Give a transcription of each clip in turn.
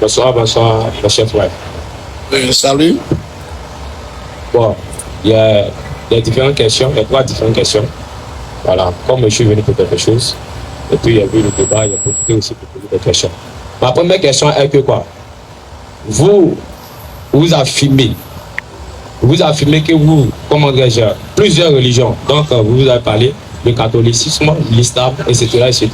Bonsoir, mon cher frère. Salut. Bon, il y a différentes questions, il y a 3 différentes questions. Voilà, comme je suis venu pour quelque chose, et puis il y a eu le débat, il y a profité aussi pour poser des questions. Ma première question est que quoi? Vous affirmez que vous, comment dirais-je, plusieurs religions, donc vous avez parlé, le catholicisme, l'islam, etc.,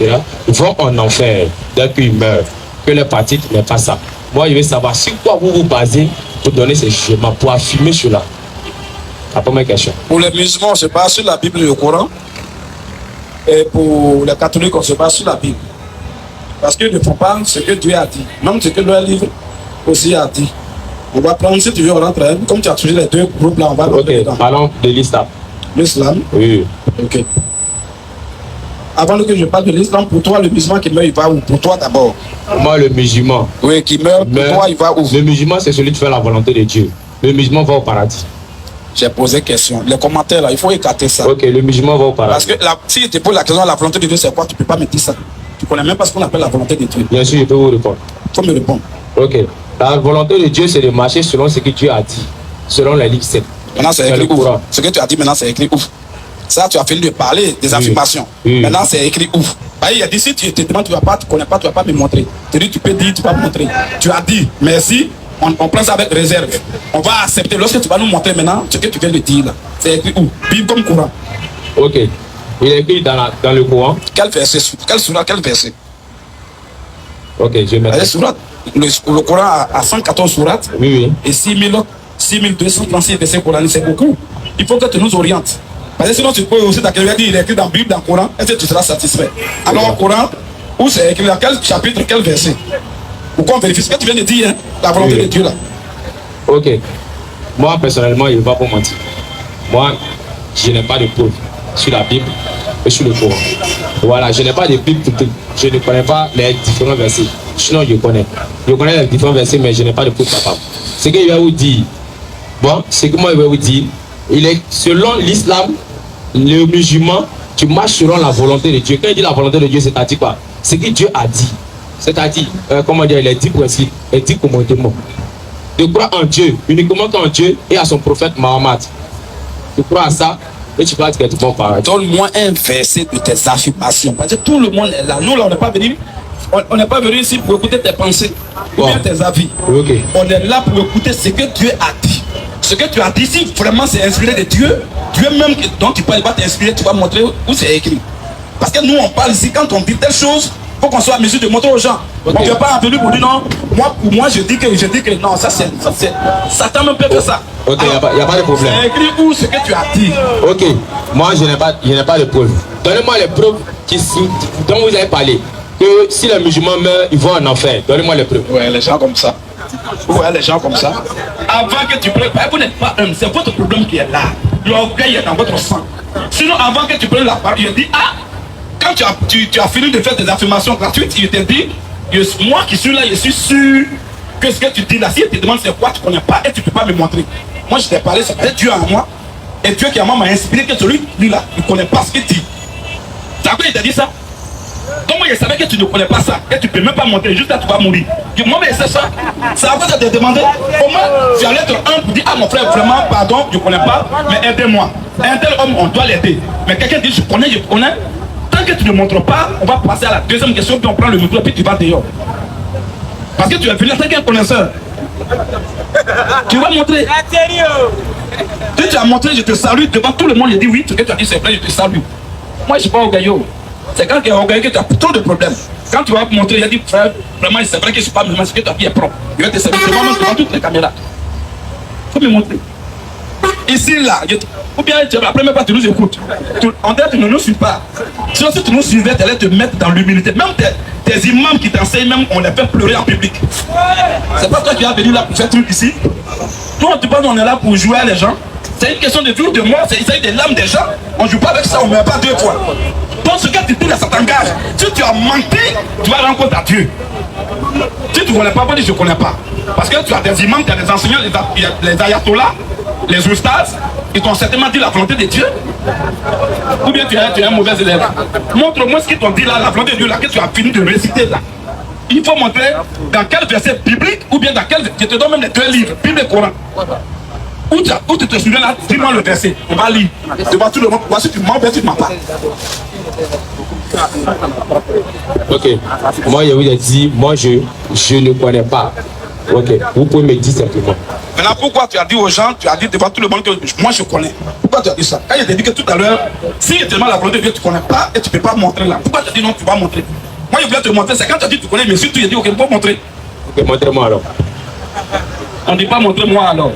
vont en enfer dès qu'ils meurent, que les pratiques n'est pas ça. Moi, je veux savoir sur quoi vous vous basez pour donner ces jugements, pour affirmer cela. La première question. Pour les musulmans, on se base sur la Bible et le Coran. Et pour les catholiques, on se base sur la Bible. Parce qu'ils ne font pas ce que Dieu a dit. Même ce que leur livre aussi a dit. On va prendre, si tu veux, on rentre, comme tu as choisi les 2 groupes là, on va Ok, parlons de l'islam. L'islam? Oui. Ok. Avant que je parle de l'islam, pour toi, le musulman qui meurt, il va où? Pour toi d'abord. Moi, le musulman. Oui, qui meurt, pour toi, il va où? Le musulman, c'est celui qui fait la volonté de Dieu. Le musulman va au paradis. J'ai posé question. Les commentaires là, il faut écarter ça. Ok, le musulman va au paradis. Parce que si je te pose la question, la volonté de Dieu, c'est quoi? Tu ne peux pas me dire ça. Tu connais même pas ce qu'on appelle la volonté de Dieu. Bien sûr, je peux vous répondre. Il faut me répondre. Ok. La volonté de Dieu, c'est de marcher selon ce que Dieu a dit. Selon les livres 7. Maintenant, c'est écrit où? Ce que tu as dit maintenant, c'est écrit où? Ça, tu as fini de parler des affirmations. Maintenant, c'est écrit où? Il a dit, si tu te demandes, tu ne connais pas, tu ne vas pas me montrer. Tu dis, tu peux dire, tu ne vas pas me montrer. Tu as dit, merci, on prend ça avec réserve. On va accepter. Lorsque tu vas nous montrer maintenant ce que tu viens de dire là, c'est écrit où? Bible comme Coran. Ok. Il est écrit dans le Coran. Quel verset? Quel surat? Quel verset? Ok, je vais mettre. Le Coran a 114 sourates. Oui. Et 6236 versets coraniques, c'est beaucoup. Il faut que tu nous orientes. Parce que sinon, tu peux aussi t'accueillir, il est écrit dans la Bible, dans le Coran, est-ce que tu seras satisfait? Alors, au Coran, où c'est écrit, dans quel chapitre, quel verset? Pourquoi on vérifie ce que tu viens de dire, hein, la volonté de Dieu là? Ok. Moi, personnellement, je ne vais pas vous mentir. Moi, je n'ai pas de preuve sur la Bible et sur le Coran. Voilà, je n'ai pas de Bible. Je ne connais pas les différents versets. Sinon, je connais. Je connais les différents versets, mais je n'ai pas de preuve capable. Ce que je vais vous dire, bon, ce que moi je vais vous dire, il est selon l'islam, le musulman, tu marches selon la volonté de Dieu. Quand il dit la volonté de Dieu, c'est-à-dire quoi? Ce que Dieu a dit. C'est-à-dire, comment dire, les 10 principes, les 10 commandements. De croire en Dieu, uniquement qu'en Dieu et à son prophète Mohammed. Tu crois à ça et tu vas être bon pareil. Donne-moi un verset de tes affirmations. Parce que tout le monde est là. Nous, là, on n'est pas venu. On n'est pas venu ici pour écouter tes pensées ou bien tes avis. Okay. On est là pour écouter ce que Dieu a dit. Ce que tu as dit, si vraiment c'est inspiré de Dieu, Dieu même dont tu parles, il va t'inspirer, tu vas montrer où c'est écrit. Parce que nous, on parle ici, quand on dit telle chose, il faut qu'on soit à mesure de montrer aux gens. Okay. On ne vient pas venu pour dire non, pour moi je dis que non, ça c'est Satan même peut faire ça. Ok, il n'y a pas de problème. C'est écrit où ce que tu as dit. Ok, moi je n'ai pas de preuves. Donnez-moi les preuves dont vous avez parlé. Que si les musulmans meurent, ils vont en enfer. Donnez-moi les preuves. Ouais, les gens comme ça. Vous voyez les gens comme ça. Avant que tu prennes, vous n'êtes pas homme, c'est votre problème qui est là. L'orgueil est dans votre sang. Sinon, avant que tu prennes la parole, il dit, quand tu as fini de faire des affirmations gratuites, il te dit, moi qui suis là, je suis sûr que ce que tu dis là, si il te demande c'est quoi, tu ne connais pas et tu ne peux pas me montrer. Moi, je t'ai parlé, c'est Dieu en moi. Et Dieu qui en moi m'a inspiré que celui là, il ne connaît pas ce qu'il dit. C'est à quoi il t'a dit ça? Comment je savais que tu ne connais pas ça et tu ne peux même pas montrer, juste là tu vas mourir. Moi, mais c'est ça. C'est à quoi ça te demandé. Comment tu allais être un pour dire, mon frère, vraiment, pardon, je ne connais pas, mais aidez-moi. Un tel homme, on doit l'aider. Mais quelqu'un dit, je connais. Tant que tu ne montres pas, on va passer à la deuxième question, puis on prend le micro, puis tu vas dehors. Parce que tu es venu en tant qu'un connaisseur. Tu vas montrer. Si tu as montré, je te salue devant tout le monde, je dis oui, ce que tu as dit c'est vrai, je te salue. Moi, je ne suis pas orgueilleux. C'est quand tu es orgueilleux que tu as trop de problèmes. Quand tu vas montrer, il a dit, frère, vraiment, c'est vrai que je ne suis pas musulman, ce que tu as dit est propre. Je vais te saluer devant toutes les caméras. Il faut me montrer. Ici, là, ou bien la première fois, tu nous écoutes. En tête, tu ne nous suis pas. Sinon, si tu nous suivais, tu allais te mettre dans l'humilité. Même tes imams qui t'enseignent, même on les fait pleurer en public. C'est pas toi qui as venu là pour faire truc ici. Toi, tu penses qu'on est là pour jouer à les gens. C'est une question de vie ou de mort, c'est des larmes des gens. On ne joue pas avec ça, on ne met pas 2 fois. Donc ce que tu dis là, ça t'engage. Si tu as menti, tu vas rendre compte à Dieu. Si tu ne connais pas, on dit je ne connais pas. Parce que tu as des imams, tu as des enseignants, les ayatollahs, les oustas, ils t'ont certainement dit la volonté de Dieu. Ou bien tu es un mauvais élève. Montre-moi ce qu'ils t'ont dit là, la volonté de Dieu là, que tu as fini de réciter là. Il faut montrer dans quel verset biblique ou bien dans quel... Je te donne même les 2 livres, Bible et Coran. Où tu te souviens là, dis-moi le verset. On va lire. Devant tout le monde. Voici, tu mens, tu ne mens pas. Ok. Moi, je vous ai dit, moi, je ne connais pas. Ok. Vous pouvez me dire simplement. Maintenant, pourquoi tu as dit aux gens, tu as dit devant tout le monde que moi, je connais. Pourquoi tu as dit ça? Quand je t'ai dit que tout à l'heure, si tellement la volonté de Dieu, tu ne connais pas et tu ne peux pas montrer là. Pourquoi tu as dit non, tu vas montrer? Moi, je voulais te montrer. C'est quand tu as dit tu connais, mais surtout, j'ai dit, ok, tu peux montrer. Ok, montrez-moi alors. On ne dit pas montrez-moi alors.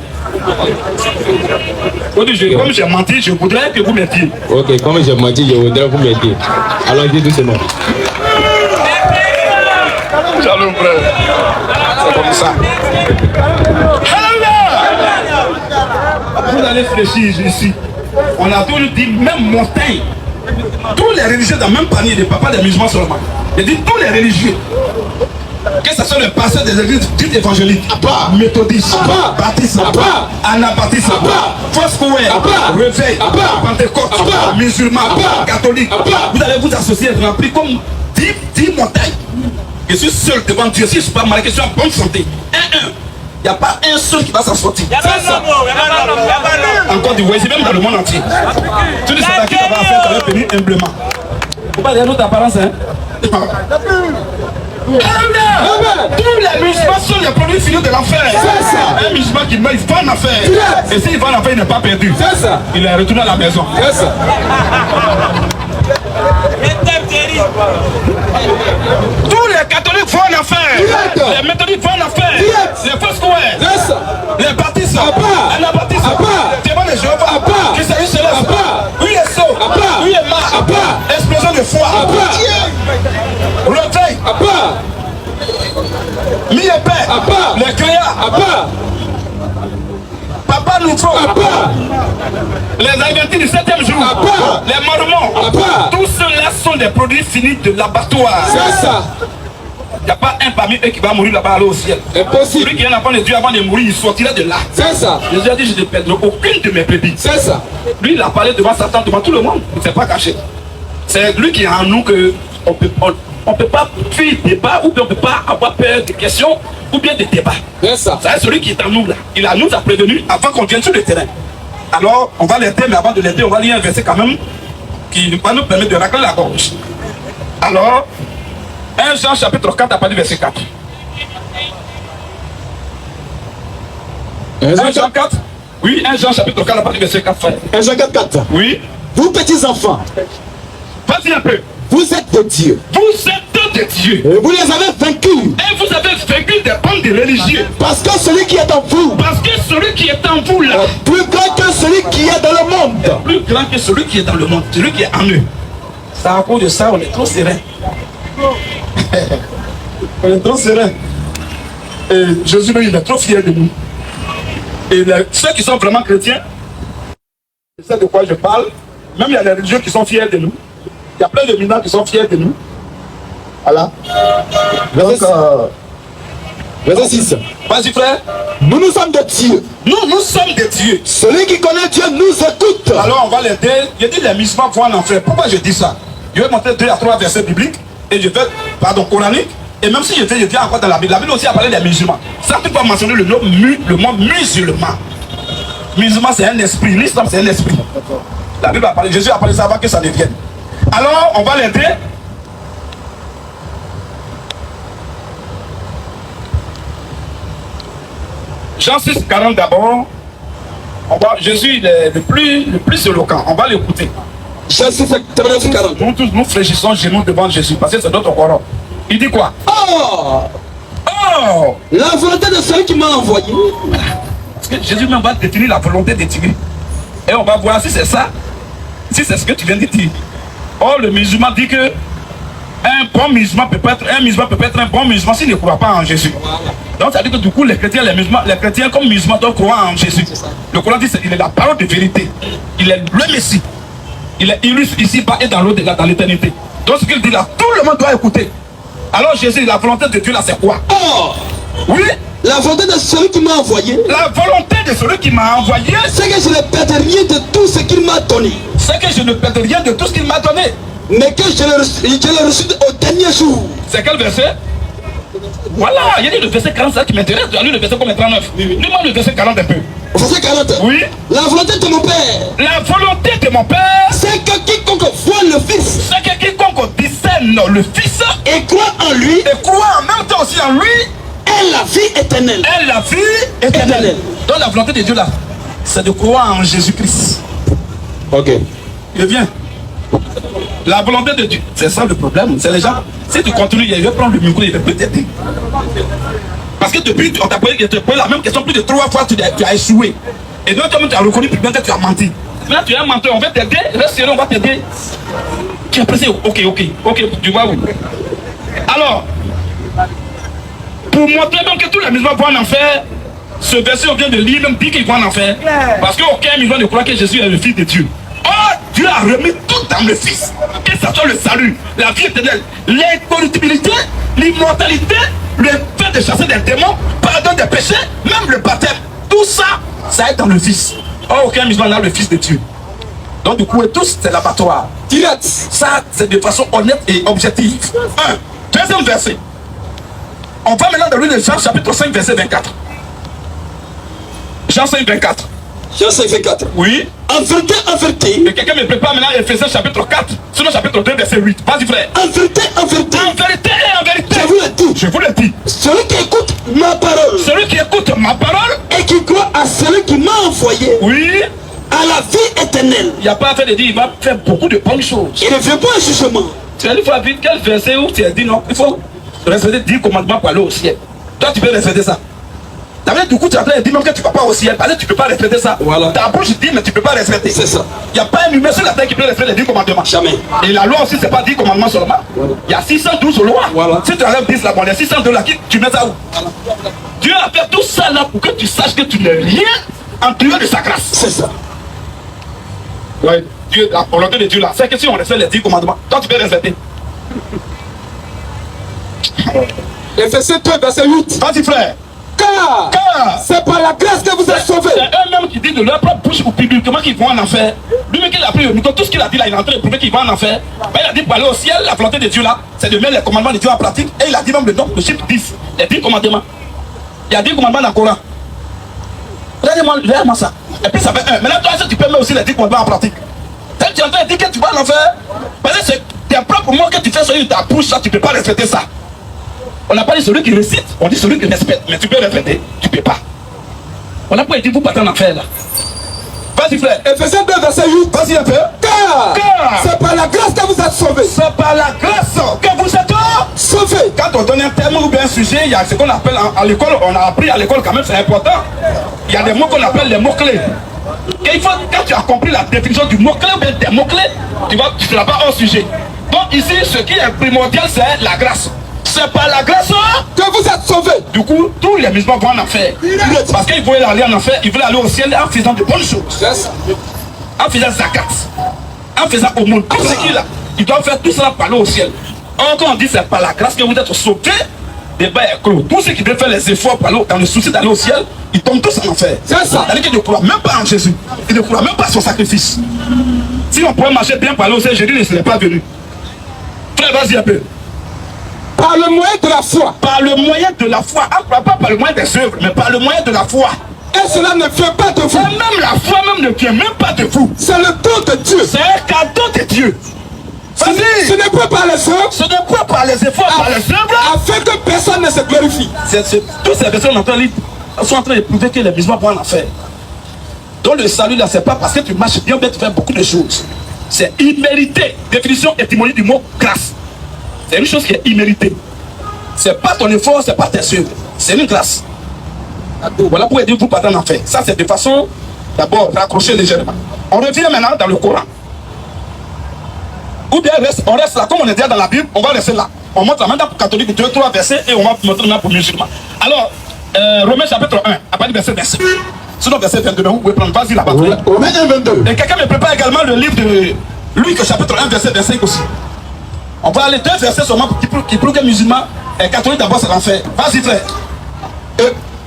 Comme j'ai menti, je voudrais que vous m'aidiez. Ok, comme j'ai menti, je voudrais vous m'aider. Allons-y doucement. Shalom, frère. C'est comme ça. Vous allez réfléchir ici. On a toujours dit, même montagne. Tous les religieux dans le même panier, des papas des musulmans seulement. Je dis tous les religieux. Que ce soit le pasteur des églises dites évangéliques, méthodistes, baptistes, anabaptistes, Foursquare, Réveil, Pentecôte, musulmans, catholiques. Vous allez vous associer et remplir comme 10 montagnes. Je suis seul devant Dieu. Si je ne suis pas malade, je suis en bonne santé. Il n'y a pas un seul qui va s'en sortir. Encore du voyage, même dans le monde entier. Tu dis ça qui va faire, ça va venir humblement. Il ne faut pas dire notre apparence, hein. Tous les musulmans sont les produits finis de l'enfer. Un musulman qui meurt, il va en enfer. Et s'il va en enfer, il n'est pas perdu. Il est retourné à la maison. Tous les catholiques vont en enfer. Les méthodistes vont en enfer. Les Foursquare, les baptistes, les anabaptistes, les témoins de Jéhovah, qui s'agit de cela. Oui, les sauts. Oui, les marques. Explosion de foi. Reveil. Mi-épais. Les créas. Papa nouveau. Les Adventistes du 7e jour. Les Mormons. Tous ceux-là sont des produits finis de l'abattoir. C'est ça. Il n'y a pas un parmi eux qui va mourir là-bas aller au ciel. Impossible. Celui qui est un enfant de Dieu avant de mourir, il sortira de là. C'est ça. Jésus a dit, je ne perdrai aucune de mes brebis. C'est ça. Lui, il a parlé devant Satan, devant tout le monde. Il ne s'est pas caché. C'est lui qui est en nous que on peut pas fuir débat ou bien on ne peut pas avoir peur de questions ou bien de débats. C'est ça. C'est celui qui est en nous là. Il nous a prévenu avant qu'on vienne sur le terrain. Alors, on va l'aider, mais avant de l'aider, on va lire un verset quand même qui va nous permettre de racler la gorge. Alors, 1 Jean chapitre 4 à partir du verset 4. 1 Jean 4. Oui, 1 Jean chapitre 4 à partir du verset 4. 1 Jean 4, 4. Oui. Vous petits enfants, Vas-y un peu. vous êtes de Dieu. Vous êtes de Dieu. Et vous les avez vaincus. Et vous avez vaincu des bandes de religieux. Parce que celui qui est en vous Parce que celui qui est en vous là, est plus grand que celui qui est dans le monde. plus grand que celui qui est dans le monde, celui qui est en eux. C'est à cause de ça, on est trop serein. On est trop serein. Et Jésus, il est trop fier de nous. Et ceux qui sont vraiment chrétiens, c'est de quoi je parle. Même il y a des religieux qui sont fiers de nous. Il y a plein de mineurs qui sont fiers de nous. Voilà. Donc, Verset 6. vas-y frère. Nous sommes de Dieu. Nous sommes des dieux. Celui qui connaît Dieu nous écoute. Alors on va l'aider. Je dis les musulmans vont en enfer. Pourquoi je dis ça? Je vais montrer 2 à 3 versets bibliques et je vais, coranique. Et même si je dis encore dans la Bible aussi a parlé des musulmans. Ça tu peux mentionner le mot musulman. Musulman c'est un esprit, l'islam c'est un esprit. La Bible a parlé, Jésus a parlé ça avant que ça devienne. Alors on va l'aider. Jean 6, 40 d'abord. Jésus il est le plus éloquent. On va l'écouter. Jean 6, 40. Nous tous nous fléchissons genoux devant Jésus parce que c'est notre Coran. Il dit quoi? Oh, Oh! la volonté de celui qui m'a envoyé. Parce que Jésus même va définir la volonté de Dieu. Et on va voir si c'est ça, si c'est ce que tu viens de dire. Or, le musulman dit que un bon musulman peut pas être un bon musulman s'il ne croit pas en Jésus. Donc ça veut dire que du coup les chrétiens comme musulmans doivent croire en Jésus. Le Coran dit qu'il est la parole de vérité. Il est le Messie. Il est illustre ici-bas et dans l'au-delà, dans l'éternité. Donc ce qu'il dit là, tout le monde doit écouter. Alors Jésus, la volonté de Dieu là, c'est quoi? Oh, Oui, la volonté de celui qui m'a envoyé. la volonté de celui qui m'a envoyé, C'est que je ne perde rien de tout ce qu'il m'a donné. c'est que je ne perds rien de tout ce qu'il m'a donné. Mais que je l'ai reçu au dernier jour. C'est quel verset? Voilà, il y a dit le verset 40, c'est ça qui m'intéresse. Tu as lu le verset combien 39. Lis-moi le verset 40 un peu. Verset 40. Oui. La volonté de mon Père, La volonté de mon Père, c'est que quiconque voit le Fils c'est que quiconque discerne le Fils et croit en lui et croit en même temps aussi en lui, ait la vie éternelle. est la vie éternelle. Donc la volonté de Dieu là, c'est de croire en Jésus-Christ. Ok. Il vient. La volonté de Dieu, c'est ça le problème. C'est les gens, si tu continues, il va prendre le micro, il va peut-être t'aider. Parce que depuis, on t'a posé la même question plus de 3 fois, tu as échoué. Et donc, comme tu as reconnu plus bien que tu as menti. Maintenant, tu es un menteur, on va t'aider, reste sérieux, on va t'aider. Tu as pressé, ok, tu vois où. Alors, pour montrer donc que tous les musulmans vont en enfer, ce verset on vient de lire même dit qu'ils vont en enfer. Parce qu'aucun musulman ne croit que Jésus est le Fils de Dieu. Oh, Dieu a remis tout dans le Fils. Que ce soit le salut, la vie éternelle, l'incorruptibilité, l'immortalité, le fait de chasser des démons, pardon des péchés, même le baptême. Tout ça, ça est dans le Fils. Oh, aucun musulman n'a le Fils de Dieu. Donc du coup, tous, c'est l'abattoir. Direct. Ça, c'est de façon honnête et objective. Un. Deuxième verset. On va maintenant dans le livre de Jean, chapitre 5, verset 24. Jean 5, 24. Jean 5, 24. Oui. En vérité, Et quelqu'un me prépare maintenant Ephésiens chapitre 4, sinon chapitre 2, verset 8. Vas-y, frère. en vérité, En vérité et en vérité, je vous le dis, je vous le dis, celui qui écoute ma parole celui qui écoute ma parole, et qui croit à celui qui m'a envoyé oui, à la vie éternelle, il n'y a pas à faire de dire, il va faire beaucoup de bonnes choses. il ne vient pas un jugement. Tu as dit, il faut vite quel verset où tu as dit non, il faut respecter 10 commandements pour aller au ciel. Toi, tu peux respecter ça. Du coup, tu as dit même que tu ne vas pas au ciel, parce que tu ne peux pas respecter ça. Voilà. Ta bouche dit, mais tu ne peux pas respecter. C'est ça. Il n'y a pas un humain sur la terre qui peut respecter les 10 commandements. Jamais. Et la loi aussi, ce n'est pas 10 commandements seulement. Il y a 612 lois. Voilà. Si tu enlèves 10 là, bon, les 602 là, tu mets ça où? Dieu a fait tout ça là pour que tu saches que tu n'es rien en dehors de sa grâce. C'est ça. Ouais. Dieu, la volonté de Dieu là, c'est que si on respecte les 10 commandements, toi tu peux respecter. Ephésiens 2, verset 8. Vas-y, frère. Car c'est par la grâce que vous êtes sauvés. C'est eux-mêmes qui disent de leur propre bouche ou publiquement qu'ils vont en enfer. Lui-même qui a pris le micro, tout ce qu'il a dit là, il est en train de prouver qu'il va en enfer. Ben, il a dit pour aller au ciel, la volonté de Dieu là, c'est de mettre les commandements de Dieu en pratique. Et il a dit même le nom, le chiffre 10, les 10 commandements. Il y a 10 commandements dans le Coran. Regardez-moi ça. Et puis ça fait 1. Maintenant, toi, tu peux mettre aussi les 10 commandements en pratique. Quand tu es en train de dire que tu vas en enfer, parce que c'est tes propres mots que tu fais sur ta bouche, ça, tu ne peux pas respecter ça. On n'a pas dit celui qui récite, on dit celui qui respecte. Mais tu peux respecter, tu ne peux pas. On n'a pas dit vous partez en enfer là. Vas-y, frère. Ephésiens 2, verset 8. Vas-y un peu. Car Car c'est par la grâce que vous êtes sauvés. c'est par la grâce que vous êtes Sauvés. Quand on donne un thème ou bien un sujet, il y a ce qu'on appelle à l'école, on a appris à l'école quand même, c'est important. Il y a des mots qu'on appelle les mots-clés. Et il faut, quand tu as compris la définition du mot-clé ou bien des mots-clés, tu ne seras pas hors sujet. Donc ici, ce qui est primordial, c'est la grâce. C'est par la grâce Que vous êtes sauvés. Du coup, tous les musulmans vont en enfer. Parce qu'ils voulaient aller en enfer, ils voulaient aller au ciel en faisant de bonnes choses. En faisant zakat. En faisant aumône. Comme ce qu'il a. Ils doivent faire tout cela pour aller au ciel. Or, quand on dit c'est par la grâce que vous êtes sauvés, le débat est clos. Tous ceux qui veulent faire les efforts pour aller dans le souci d'aller au ciel, ils tombent tous en enfer. C'est ça. C'est-à-dire qu'ils ne croient même pas en Jésus. Ils ne croient même pas à son sacrifice. Si on pouvait marcher bien pour aller au ciel, Jésus ne serait pas venu. Frère, vas-y un peu. Par le moyen de la foi. Par le moyen de la foi. Pas par le moyen des œuvres, mais par le moyen de la foi. Et cela ne vient pas de vous. Et même la foi même ne vient même pas de vous. C'est le don de Dieu. C'est un cadeau de Dieu. Ce n'est pas par les œuvres. Ce n'est pas par les efforts, par les œuvres. Afin que personne ne se glorifie. Tous ces personnes sont en train de prouver que les musulmans vont en enfer. Donc le salut là, c'est pas parce que tu marches bien, mais tu fais beaucoup de choses. C'est immérité. Définition étymologique du mot grâce. C'est une chose qui est imméritée. C'est pas ton effort, c'est pas tes œuvres. C'est une grâce. Voilà pourquoi Dieu vous partez en enfer. Ça, c'est de façon, d'abord, raccrocher légèrement. On revient maintenant dans le Coran. Ou bien on reste là, comme on est déjà dans la Bible, on va rester là. On montre la main pour catholique, 2-3 versets, et on va montrer maintenant pour musulmans. Alors, Romains chapitre 1, à partir du verset 25. Sinon, verset 22, vous pouvez prendre, vas-y là-bas. Romains 1, 22. Et quelqu'un me prépare également le livre de Luc chapitre 1, verset 25 aussi. On va aller 2 versets seulement qui prouvent que musulmans et catholiques d'abord c'est l'enfer. Vas-y frère.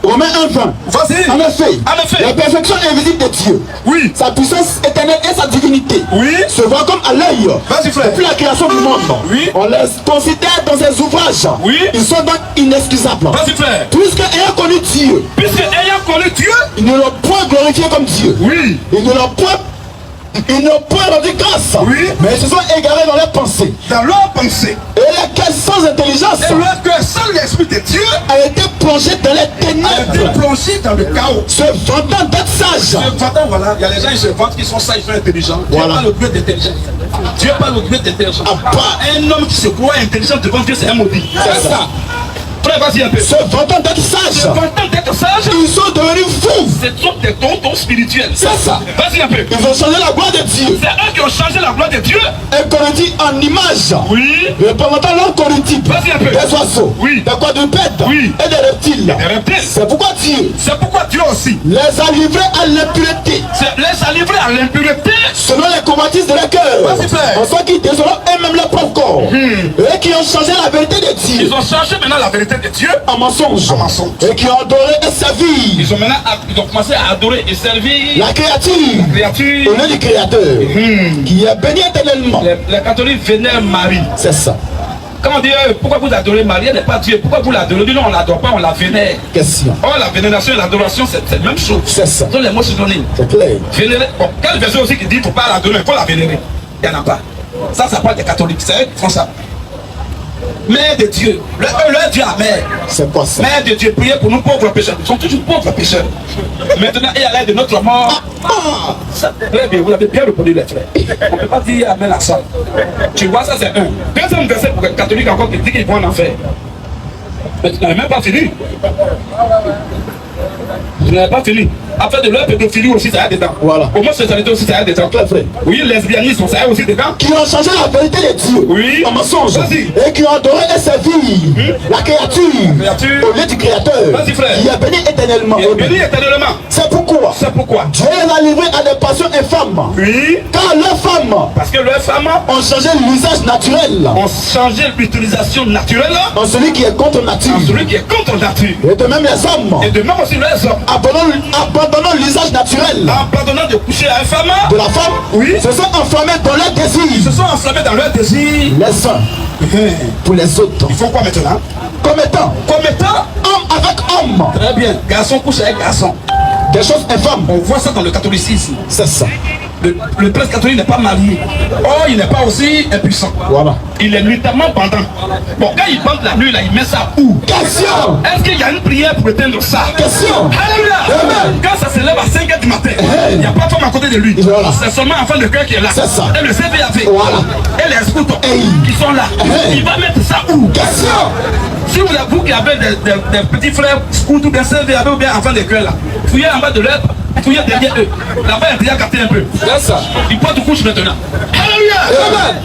Romains 1:20. Vas-y. En effet, En effet. la perfection invisible de Dieu, Oui. sa puissance éternelle et sa divinité, Oui. se voit comme à l'œil. Vas-y, frère. Depuis la création du monde, Oui. on les considère dans ses ouvrages. Oui. Ils sont donc inexcusables. Vas-y, frère. Puisque ayant connu Dieu, Puisque ayant connu Dieu, ils ne l'ont point glorifié comme Dieu. oui. Ils n'ont point rendu grâce. Oui. Mais ils se sont égarés dans leurs pensées. Dans leur pensée, Et la quête sans intelligence et leur cœur sans l'esprit de Dieu a été plongé dans les a été ténèbres, plongé dans le chaos. se vantant d'être sage. Se vantant, voilà, il y a les gens qui se vantent qu'ils sont sages, ils sont intelligents. Voilà. Dieu pas le degré d'intelligence. Dieu pas le degré d'intelligence. Ah, bah. Un homme qui se croit intelligent devant Dieu, c'est un maudit. C'est ça. Frère, vas-y un peu. Se vantant d'être Se sage. vantant d'être sage, Ils sont devenus fous. ce sont des dons spirituels. C'est ça. Vas-y un peu. Ils ont changé la gloire de Dieu. C'est eux qui ont changé la gloire de Dieu. Et corrigé en image. Oui. Représentant leur correctif. Vas-y un peu. Des oiseaux. Oui. Des quadrupèdes. Oui. Et des reptiles. Des reptiles. C'est pourquoi Dieu C'est pourquoi Dieu aussi les a livrés à l'impureté. les a livrés à l'impureté. Selon les convoitises de leur cœur. Vas-y, frère. En soi qui désolent eux-mêmes leur propre corps. Et qui ont changé la vérité de Dieu Ils ont changé maintenant la vérité de Dieu. en mensonge. En mensonge. Et qui ont adoré et servi Ils ont maintenant ils ont commencé à adorer et servir la créature la créature. au lieu du Créateur. Qui est béni éternellement. Les catholiques vénèrent Marie. C'est ça. Quand on dit pourquoi vous adorez Marie, elle n'est pas Dieu. Pourquoi vous l'adorez? Non, on ne l'adore pas, on la vénère. Question. Or, la vénération et l'adoration, c'est la même chose. C'est ça. Ce sont les mots synonymes. C'est clair. Vénérer. Bon, quel verset aussi qui dit qu'il ne faut pas l'adorer, il faut la vénérer? Il n'y en a pas. Ça parle des catholiques. C'est eux qui font ça. Mère de Dieu. Leur Dieu à mère. C'est quoi ça? Mère de Dieu, priez pour nous pauvres pécheurs. Nous sommes toujours pauvres pécheurs. Maintenant, et à l'aide de notre mort. Très bien, vous avez bien répondu, les frères. On ne peut pas dire Amen à ça. Tu vois, ça c'est un. Deuxième verset pour les catholiques encore qui dit qu'ils vont en enfer. Mais tu n'avais même pas fini. Tu n'avais pas fini. Après de leur pédophilie aussi, ça y est dedans. Voilà. Homosexualité aussi, ça y est dedans. Clair, frère. Oui, lesbianisme, ça y est aussi dedans. Qui ont changé la vérité de Dieu Oui. en mensonge. Vas-y. Et qui ont adoré et servi la créature créature. au lieu du Créateur. Vas-y, frère. Qui est béni éternellement. Il est béni éternellement. C'est pourquoi C'est pourquoi. Dieu les a livrés à des passions infâmes. Oui. Car leurs femmes Parce que leurs femmes ont changé l'usage naturel ont changé l'utilisation naturelle en celui qui est contre nature. en celui qui est contre nature. Et de même les hommes, Et de même aussi les hommes, abandonnant l'usage naturel abandonnant de coucher à une femme, de la femme, Oui. se sont enflammés dans leurs ils désirs. se sont enflammés dans leur désir. Les uns pour les autres. Ils font quoi maintenant? Comme étant Comme étant, homme avec homme. très bien, garçon couche avec garçon. Des choses infâmes. On voit ça dans le catholicisme. C'est ça. Le prêtre catholique n'est pas marié. Or, il n'est pas aussi impuissant. Voilà. Il est nuitamment pendant. Bon, quand il bande la nuit, là, il met ça où? Question. Est-ce qu'il y a une prière pour éteindre ça? Question. Alléluia! Amen. Quand ça se lève à 5h du matin, il n'y a pas de femme à côté de lui. Voilà. C'est seulement enfant de cœur qui est là. C'est ça. Et le CVAV. Voilà. Et les scoutons Hey. qui sont là. Hey. Il va mettre ça où? Question. Si vous qui avez des petits frères scouts ou des CVAV ou bien enfants de cœur là, fouillez en bas de l'œuvre, fouillez derrière eux. Là-bas, il y a déjà capté un peu. C'est ça. Ils portent couche maintenant. Alléluia! Amen.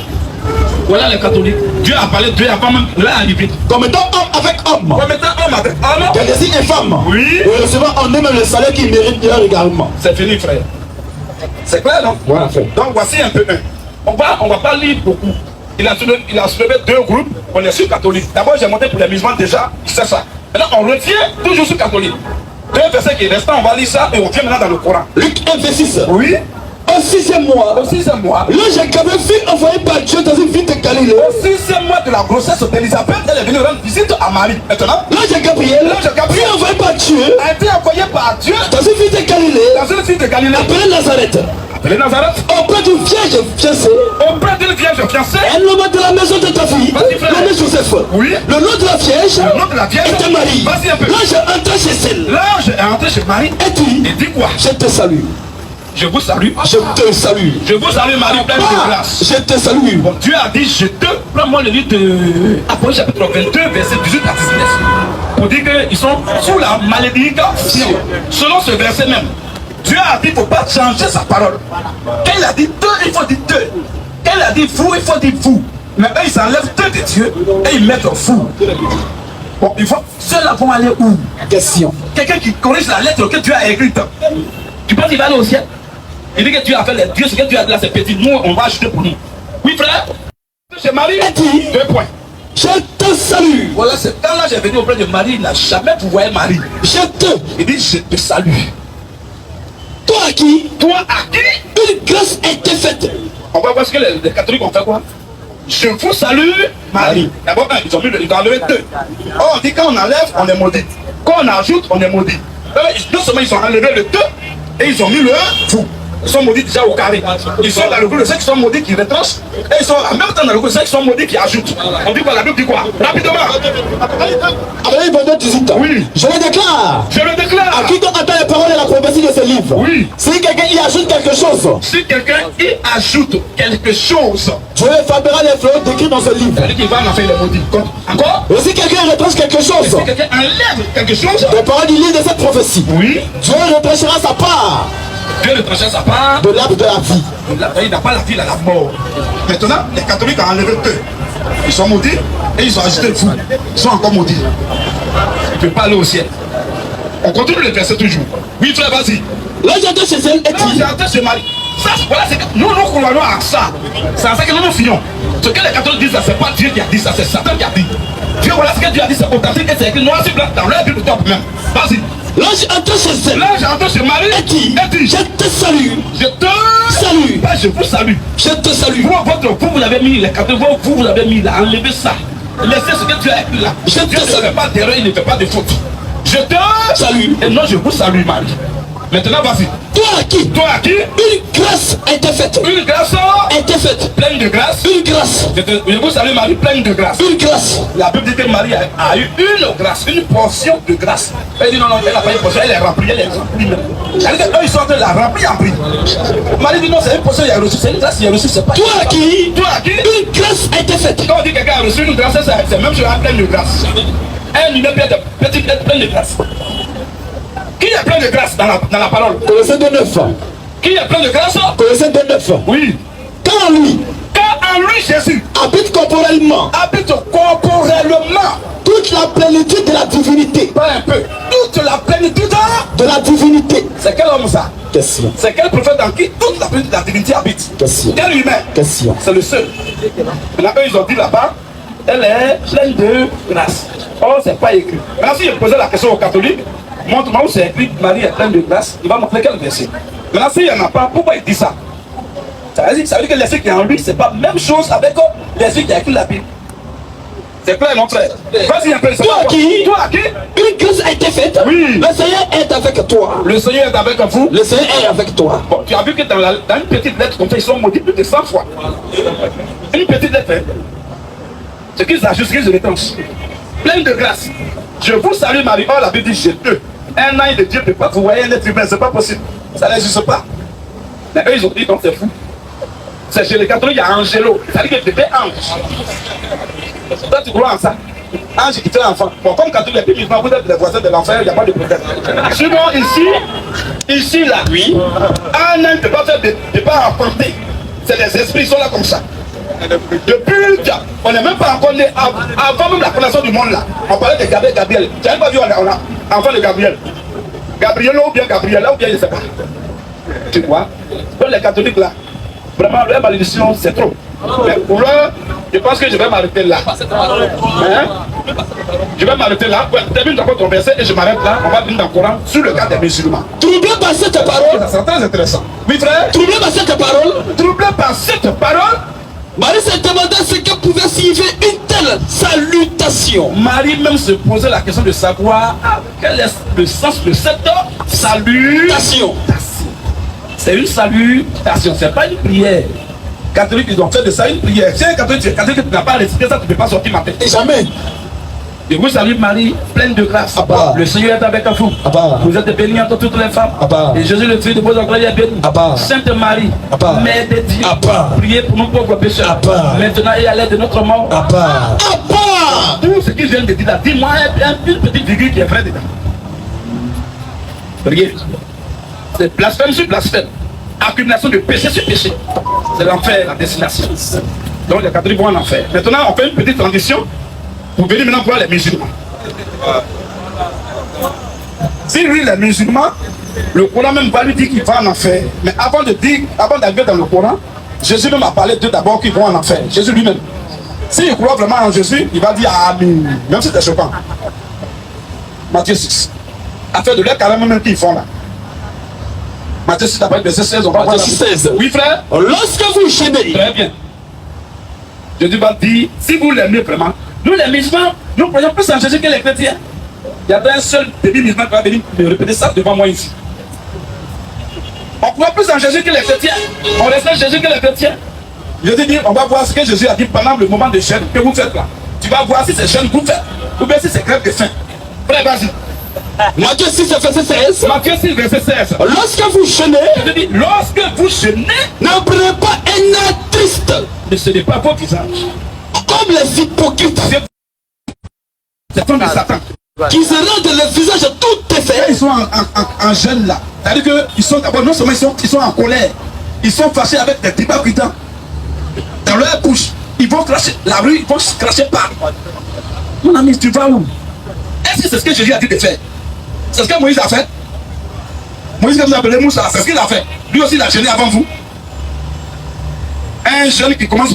Voilà les catholiques. Dieu a parlé, Dieu a pas même là à arriver. Comme étant homme avec homme. Comme étant homme avec homme, Des désirs infâmes. Oui. Et recevant en eux-mêmes le salaire qu'ils méritent leur également. c'est fini, frère. C'est clair, non? Voilà, frère. Donc voici un peu un. On va pas lire beaucoup. Il a soulevé deux groupes. On est sur catholique. D'abord, j'ai monté pour les musulmans déjà. C'est ça. Maintenant, on retient toujours sur catholique. Deux versets qui restent, on va lire ça et on vient maintenant dans le Coran. Luc 1,26. Oui. Au 6e mois, Au 6e mois. l'ange Gabriel fut envoyé par Dieu dans une ville de Galilée. Au 6e mois de la grossesse d'Élisabeth, elle est venue rendre visite à Marie. Maintenant, L'ange Gabriel L'ange Gabriel fut envoyé par Dieu a été envoyé par Dieu dans une ville de Galilée dans une ville de Galilée. appelée Nazareth, Appelée Nazareth. auprès d'une vierge fiancée, Auprès d'une vierge fiancée. un homme de la maison de ta fille, Vas-y, frère. nommé Joseph. Oui. Le nom de la vierge Le nom de la vierge était Marie. Vas-y un peu. L'ange entra chez elle L'ange est entré chez Marie et dit, et dit quoi? je te salue, Je vous salue. je te salue. Je vous salue Marie, pleine de Ah, grâce. je te salue. Bon, Dieu a dit, je te... Prends-moi le livre de Apocalypse chapitre 22, verset 18 à 19. Pour dire qu'ils sont sous la malédiction. Selon ce verset même, Dieu a dit, il ne faut pas changer sa parole. Quand il a dit deux, il faut dire deux. Quand il a dit vous, il faut dire vous. Mais eux, ils enlèvent deux de Dieu et ils mettent fou. Bon, il faut... Ceux-là vont aller où? Question. Quelqu'un qui corrige la lettre que Dieu a écrite. Tu penses qu'il va aller au ciel? Il dit que Dieu a fait les dieux, ce que Dieu a dit là, c'est petit. Nous, on va ajouter pour nous. Oui, frère. Chez Marie, Et dit, 2 points. Je te salue. Voilà, c'est quand là j'ai venu auprès de Marie, il n'a jamais pu voir Marie. Il dit, je te salue. Toi à qui? Toi à qui? Une grâce a été faite. On va voir ce que les catholiques ont fait quoi? Je vous salue, Marie. D'abord, ils ont enlevé 2. Oh, on dit quand on enlève, on est maudit. Quand on ajoute, on est maudit. Non seulement ils ont enlevé le 2 et ils ont mis le 1, vous. Ils sont maudits déjà au carré. Ils sont dans le groupe de ceux qui sont maudits qui retranchent. Et ils sont en même temps dans le groupe de ceux qui sont maudits qui ajoutent. On dit quoi? La Bible dit quoi? Rapidement. Abraham 22, 18 ans. Oui. Je le déclare. Je le déclare. À qui donc entend les paroles et la prophétie de ce livre? Oui. Si quelqu'un y ajoute quelque chose. Si quelqu'un y ajoute quelque chose. Dieu frappera les fléaux décrits dans ce livre. C'est-à-dire qu'il va en faire les maudits. Encore? Et si quelqu'un retranche quelque chose. Si quelqu'un enlève quelque chose. Les paroles du livre de cette prophétie. Oui. Dieu retranchera sa part. Dieu ne tranchait sa part de l'arbre de la vie. Il n'a pas la vie, il a la mort. Maintenant, les catholiques ont enlevé 2. Ils sont maudits et ils ont ajouté fou. Ils sont encore maudits. Ils ne peuvent pas aller au ciel. On continue le verset toujours. Oui, frère, vas-y. Là, j'entends chez elle et dit. J'entends chez Marie. Ça, voilà, c'est que nous croyons à ça. C'est à ça que nous finons. Ce que les catholiques disent, c'est pas Dieu qui a dit ça, c'est Satan qui a dit. Dieu, voilà ce que Dieu a dit, c'est authentique et c'est écrit noir sur blanc dans leur Bible de toi même. Vas-y. Là, j'entends chez elle. Là, j'entends chez Marie. Et dit. Je te salue. Je te salue. Je vous salue. Je te salue. Vous avez mis les catholiques, vous avez mis là, enlevez ça. Laissez ce que tu as écrit là. Dieu ne fait pas d'erreur, il ne fait pas de faute. Je te salue. Et non, je vous salue, Marie. Maintenant, vas-y. Toi à qui? Toi à qui? Une grâce a été faite. Une grâce a été faite. Pleine de grâce. Une grâce. Je vous salue, Marie, pleine de grâce. Une grâce. La Bible dit que Marie a eu une grâce, une portion de grâce. Elle dit non, elle n'a pas une portion, elle est remplie, elle est remplie même. C'est-à-dire qu'eux, ils sont en train de la remplir en prix. Marie dit non, c'est une portion qu'il a reçue, c'est une grâce qu'il a reçue, c'est pas. Toi à qui? Toi à qui? Une grâce a été faite. Quand on dit que quelqu'un a reçu une grâce, c'est même chose pleine de grâce. Elle lui met pleine de grâce. Qui est plein de grâce dans la parole? Colossiens 2:9. Qui est plein de grâce? Colossiens 2:9. Oui. Quand en lui Jésus habite corporellement toute la plénitude de la divinité. Pas un peu. Toute la plénitude de la divinité. C'est quel homme ça? Question. C'est quel prophète dans qui toute la plénitude de la divinité habite? Question. Quel humain? Question. C'est le seul. Maintenant, eux, ils ont dit là-bas, elle est pleine de grâce. Oh, c'est pas écrit. Maintenant, si je posais la question aux catholiques, montre-moi où c'est écrit Marie est pleine de grâce, il va montrer quel verset. Maintenant, s'il n'y en a pas, pourquoi il dit ça? Ça veut dire que l'esprit qui est en lui, c'est pas la même chose avec l'esprit qui a écrit la Bible. C'est clair, mon frère. Vas-y un peu. Toi à qui? Toi à qui? Une grâce a été faite. Oui. Le Seigneur est avec toi. Le Seigneur est avec vous. Le Seigneur est avec toi. Bon, tu as vu que dans une petite lettre comme ça, ils sont maudits plus de 100 fois. Une petite lettre. Ce qu'ils ajoutent, ce qu'ils retranchent. Pleine de grâce. Je vous salue, Marie. Oh, la Bible dit je te. Un ange de Dieu ne peut pas vous voyer un être humain, c'est pas possible. Ça n'existe pas. Mais eux, ils ont dit donc c'est fou. C'est chez les catholiques, il y a Angelo. C'est-à-dire que bébé ange. Toi, tu crois en ça? Ange qui fait enfant. Bon, comme catholique, les musulmans, vous êtes les voisins de l'enfer, il n'y a pas de problème. Sinon, ici, là, oui, un ange ne peut pas faire de pas enfanter. C'est les esprits, ils sont là comme ça. Depuis, on n'est même pas encore né. Avant même la connaissance du monde là, on parlait de Gabriel. Tu n'as pas vu, on a enfant de Gabriel. Gabriel ou bien Gabriela ou bien je ne sais pas. Tu vois? Donc les catholiques là, vraiment leur malédiction c'est trop. Mais pour eux, je pense que je vais m'arrêter là. Hein? Je vais m'arrêter là. Ouais, termine d'abord ton verset et je m'arrête là. On va venir dans le Coran sur le cas des musulmans. Troublé par cette parole. Ça sera très intéressant. Oui frère? Troublé par cette parole. Troublé par cette parole. Marie se demandait ce que pouvait signifier une telle salutation. Marie même se posait la question de savoir quel est le sens de cette salutation. C'est une salutation, c'est pas une prière. Catholiques, ils ont fait de ça une prière. Si un catholique qui n'a pas récité ça, tu ne peux pas sortir ma tête. Et jamais. Et vous salue Marie, pleine de grâce. Abba. Le Seigneur est avec vous. Abba. Vous êtes bénie entre toutes les femmes. Abba. Et Jésus, le Fils de vos entrailles, est béni. Abba. Sainte Marie, Abba. Mère de Dieu, Abba. priez pour nous pauvres pécheurs. Abba. Maintenant et à l'heure de notre mort. Abba. Abba. Tout ce qu'ils viennent de dire là, dis-moi une petite virgule qui est vraie dedans. Priez. C'est blasphème sur blasphème. Accumulation de péché sur péché. C'est l'enfer, la destination. Donc les catholiques vont en enfer. Maintenant, on fait une petite transition pour venir maintenant voir les musulmans. Si lui, les musulmans, le Coran même va lui dire qu'il va en enfer. Mais avant d'arriver dans le Coran, Jésus même a parlé d'eux d'abord qu'ils vont en enfer. Jésus lui-même. S'il croit vraiment en Jésus, il va dire Amen. Même si c'est choquant. Matthieu 6. Affaire de l'air carrément même qu'ils font là. Matthieu 6, après verset 16, on va voir. Matthieu 16. Oui, frère. Lorsque vous gênez, Très bien. Jésus va dire, si vous l'aimez vraiment, nous les musulmans, nous croyons plus en Jésus que les chrétiens. Il y a un seul début musulman qui va venir me répéter ça devant moi ici. On croit plus en Jésus que les chrétiens. On respecte Jésus que les chrétiens. Je te dis, on va voir ce que Jésus a dit pendant le moment de jeûne que vous faites là. Tu vas voir si c'est jeûne que vous faites ou bien si c'est grève de faim. Frère, vas-y. Matthieu 6, verset 16. Matthieu 6, verset 16. Lorsque vous jeûnez, Je te dis, lorsque vous jeûnez, ne prenez pas un air triste, ne cédez pas vos visages. comme les hypocrites, C'est un de Satan. qui se rendent le visage tout Quand effet. ils sont en jeûne là, c'est-à-dire qu'ils sont d'abord, non seulement ils sont en colère, ils sont fâchés avec des hypocrites dans leur bouche. Ils vont cracher la rue, ils vont se cracher par. Mon ami, tu vas où? Est-ce que c'est ce que Jésus a dit de faire? C'est ce que Moïse a fait? Moïse, que vous appelez Moussa, c'est ce qu'il a fait. Lui aussi, il a jeûné avant vous. Un jeûne qui commence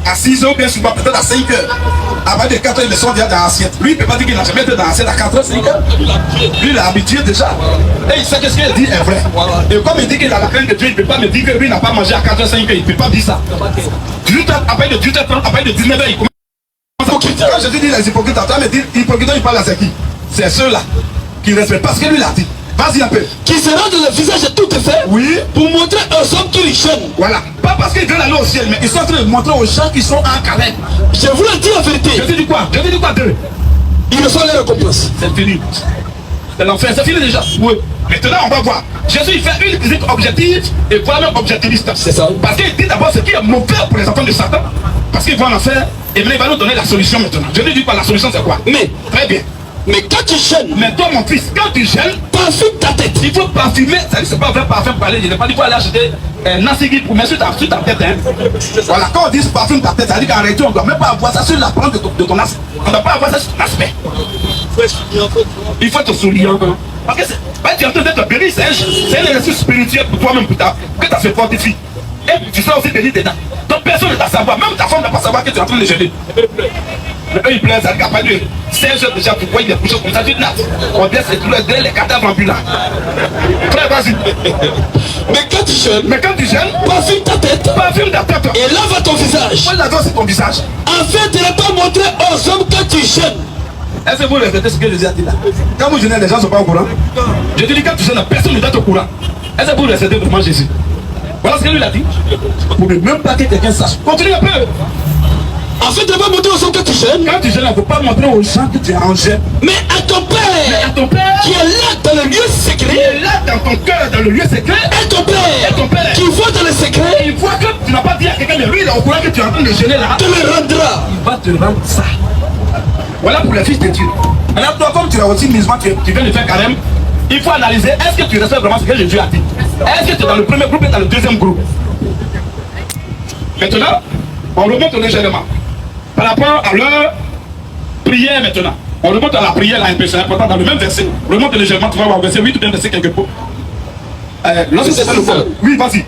à 6 heures, bien souvent, peut-être à 5 heures. Après de 4 heures, ils sont déjà dans l'assiette. Lui, il ne peut pas dire qu'il n'a jamais été dans l'assiette à 4 heures, 5 heures. Lui, il est habitué déjà. Et il sait que ce qu'il dit est vrai. Et comme il dit qu'il a la crainte de Dieu, il ne peut pas me dire que lui n'a pas mangé à 4 heures, 5 heures. Il ne peut pas dire ça. 18 heures, après de 18h30, après de 19 heures, il commence à... Quand Jésus dit les hypocrites, tu vas me dire, hypocrites, il parle à c'est qui? C'est ceux-là qui ne respectent pas ce que lui a dit. Vas-y un peu. Qui se rendent le visage tout effet, Oui. pour montrer aux hommes qu'ils jeûnent. Voilà. Pas parce qu'ils veulent aller au ciel, mais ils sont en train de montrer aux gens qui sont en carême. Je vous le dis la vérité, Je te dis quoi? Je te dis quoi d'eux? ils ne sont les récompenses. C'est fini. C'est l'enfer, c'est fini déjà. Oui. Maintenant, on va voir. Jésus, il fait une critique objective et voilà même objectiviste. C'est ça. Parce qu'il dit d'abord ce qui est mauvais pour les enfants de Satan. Parce qu'il va en faire et maintenant il va nous donner la solution maintenant. Je lui dis quoi? La solution c'est quoi? Mais, Très bien. mais quand tu jeûnes, Mais toi, mon fils, quand tu gênes, parfume ta tête. il faut parfumer. C'est pas vrai parfum pour aller. Je n'ai pas dit qu'il faut aller acheter Nassigi pour mettre sur ta tête. Hein. Voilà, quand on dit parfume ta tête, ça dit qu'en réalité, on ne doit même pas avoir ça sur l'apparence de ton aspect. On ne doit pas avoir ça sur ton aspect. Il faut te souligner encore. Parce que tu es en train d'être béni, c'est un exercice spirituel pour toi-même plus tard, que tu as fait fortifier. Et tu seras aussi béni dedans. Donc personne ne doit savoir, même ta femme ne doit pas savoir que tu es en train de jeûner. Mais eux ils plaisent, ça n'a pas de 16 heures déjà pour voir des couches comme ça, tu nattes. On laisse les cadavres ambulants. Frère, vas-y. Mais quand tu jeûnes, Mais quand tu jeûnes, parfume ta tête parfume ta tête. et lave ton visage, Moi, la c'est ton visage. afin de ne pas montrer aux hommes que tu jeûnes. Est-ce que vous répétez ce que Jésus a dit là? Quand vous jeûnez, les gens ne sont pas au courant. Je te dis, quand tu jeûnes, personne ne doit être au courant. Est-ce que vous répétez vraiment Jésus? Voilà ce que lui a dit. Pour ne même pas que quelqu'un sache. Continue un peu. Afin de ne pas montrer aux hommes que tu jeûnes, Quand tu jeûnes, il ne faut pas montrer aux gens que tu es en jeûne. mais à ton Mais Père à ton Père, qui est là dans le lieu qui secret, est là dans ton cœur, dans le lieu secret, et ton Père qui voit dans le secret, il voit que tu n'as pas dit à quelqu'un, mais lui, il est au courant que tu es en train de jeûner là. te le rendra. Il va te rendre ça. Voilà pour les fils de Dieu. Maintenant, toi, comme tu es aussi musulman, tu viens de faire carême, il faut analyser, est-ce que tu respectes vraiment ce que Jésus a dit? Est-ce que tu es dans le premier groupe et dans le deuxième groupe? Maintenant, on remonte légèrement. Par rapport à leur prière maintenant. On remonte à la prière là un peu, c'est important dans le même verset. Remonte légèrement, tu vas voir verset 8 ou bien verset quelque peu. Lorsque c'est le fond. Oui, vas-y.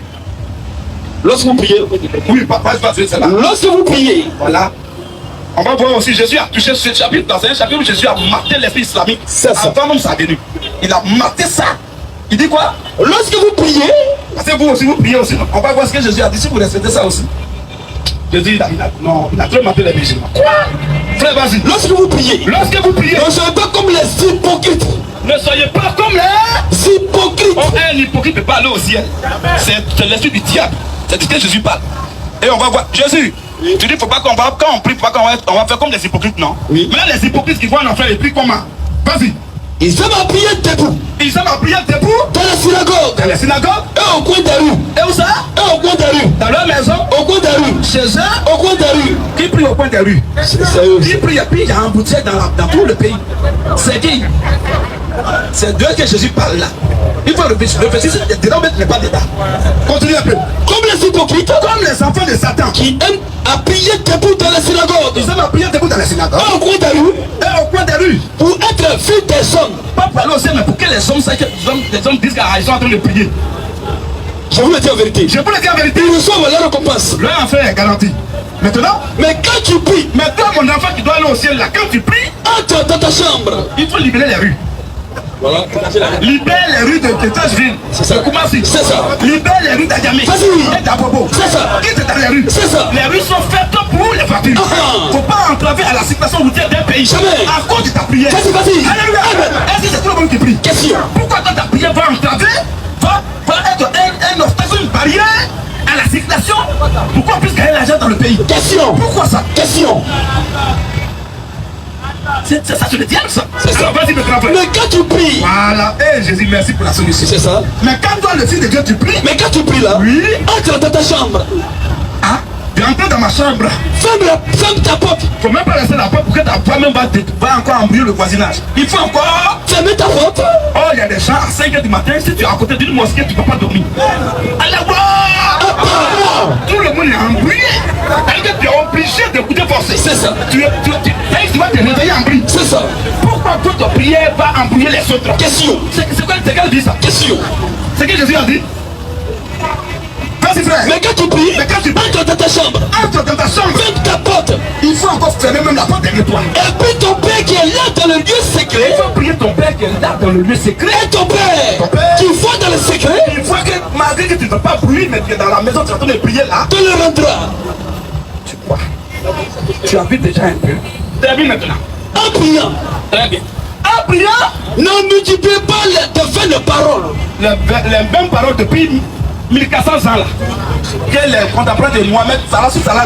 Lorsque vous priez, Oui, vas-y, c'est là. lorsque vous priez, Voilà. On va voir aussi, Jésus a touché ce chapitre, dans un chapitre où Jésus a marqué l'esprit islamique. C'est ça. Avant même sa venue. Il a marqué ça. Il dit quoi? lorsque vous priez, Parce que vous aussi, vous priez aussi. On va voir ce que Jésus a dit si vous respectez ça aussi. Jésus, il a trop marqué les musulmans. Quoi? Frère, vas-y. lorsque vous priez, Lorsque vous priez, ne soyez pas comme les hypocrites. ne soyez pas comme les... Hypocrites. Oh, un hypocrite ne peut pas aller au ciel. C'est l'esprit du diable. C'est de ce que Jésus parle. Et on va voir. Jésus, tu dis, faut pas qu'on va, quand on prie, faut pas qu'on va faire comme les hypocrites, non? Oui. Mais là, les hypocrites qui vont en enfer, ils prient comment? Vas-y. Ils aiment à prier debout Ils aiment à prier debout dans la synagogue dans les synagogues. et au coin des rues. Et où ça? Et au coin des rues. Dans leur maison. Au coin des rues. Chez eux. Au coin des rues. Qui prie au coin des rues? C'est sérieux. Qui prie et puis il y a un bouteille dans tout le pays. C'est qui? C'est d'eux que Jésus parle là. Il faut réfléchir. Réfléchir, dedans, mais tu n'es pas dedans. Continue un peu. Comme les hypocrites Comme les enfants de Satan. qui aiment à prier debout dans la synagogue Ils aiment à prier debout dans les synagogues. et au coin des rues Et au coin des rues. pour être vus des hommes. Pas pour aller au ciel, mais pour que les hommes sachent que les hommes disent qu'ils sont en train de prier. Je Je vous le dis en vérité. Je vous le dis en vérité. Ils reçoivent leur récompense. Leur enfer est garanti. Maintenant, Mais quand tu pries, maintenant mon enfant qui doit aller au ciel là, quand tu pries, entre dans ta chambre. il faut libérer les rues. Voilà. Libère les rues de Tétachville. C'est ça. De Koumassi. C'est ça. Libère les rues d'Adjamé. Vas-y. Et d'Abobo. C'est ça. Quitte dans les rues. C'est ça. Les rues sont faites pour les voitures. Ah. Faut pas entraver à la circulation routière d'un pays. Jamais. À cause de ta prière. Vas-y, vas-y. Alléluia. Amen. Est-ce que c'est tout le monde qui prie? Question. Pourquoi quand ta prière va entraver, va être un obstacle, une barrière à la circulation? Pourquoi on puisse gagner l'argent dans le pays? Question. Pourquoi ça? Question. C'est ça, c'est le diable ça. C'est ça. Alors vas-y maintenant. Mais quand tu pries, Voilà. Eh Jésus, merci pour la solution. c'est ça. Mais quand toi, le Fils de Dieu, tu pries, Mais quand tu pries là, oui, entre dans ta chambre. ah, tu entres dans ma chambre. Ferme ta porte. Faut même pas laisser la porte pour que ta femme même va encore embrouiller le voisinage. Il faut encore. Ferme ta porte. Oh, il y a des gens à 5h du matin, si tu es à côté d'une mosquée, tu ne peux pas dormir. Allah, tout le monde est embrouillé. C'est-à-dire que tu es obligé d'écouter forcer. C'est ça. Tu vas te réveiller embrouillé. C'est ça. Pourquoi toute ta prière va embrouiller les autres? Question. C'est quoi qu'elle dit ça? Question. C'est que Jésus a dit. Vas-y frère. Mais quand tu pries, Mais quand tu pries, entre dans ta chambre. entre dans ta chambre. Ferme ta porte. Il faut encore fermer même la porte derrière toi. Et puis ton Père qui est là dans le lieu Il secret. faut prier ton Père qui est là dans le lieu secret. Et ton Ton Père Père. qui voit dans le secret Il faut que malgré que tu ne peux pas prier, mais tu es dans la maison, tu es en train de prier là. te le rendra. Tu crois? Tu as vu déjà un peu. Très bien maintenant. En priant. Très bien. En priant, Ne multipliez pas les vaines paroles. les mêmes paroles depuis 1400 ans là. Que les contemporains de Mohamed Salah sur Salah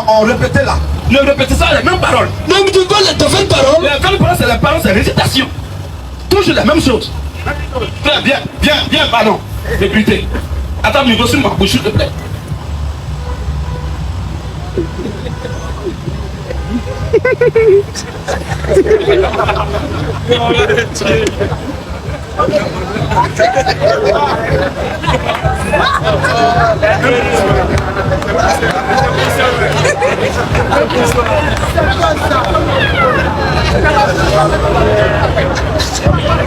on répétait là. Ne répétez ça les mêmes paroles. Ne multipliez pas les vaines paroles. Les mêmes paroles, c'est les paroles, c'est récitation. Toujours la même chose. Très bien, bien, pardon. Député. Attends, mais voici ma bouche, s'il te plaît.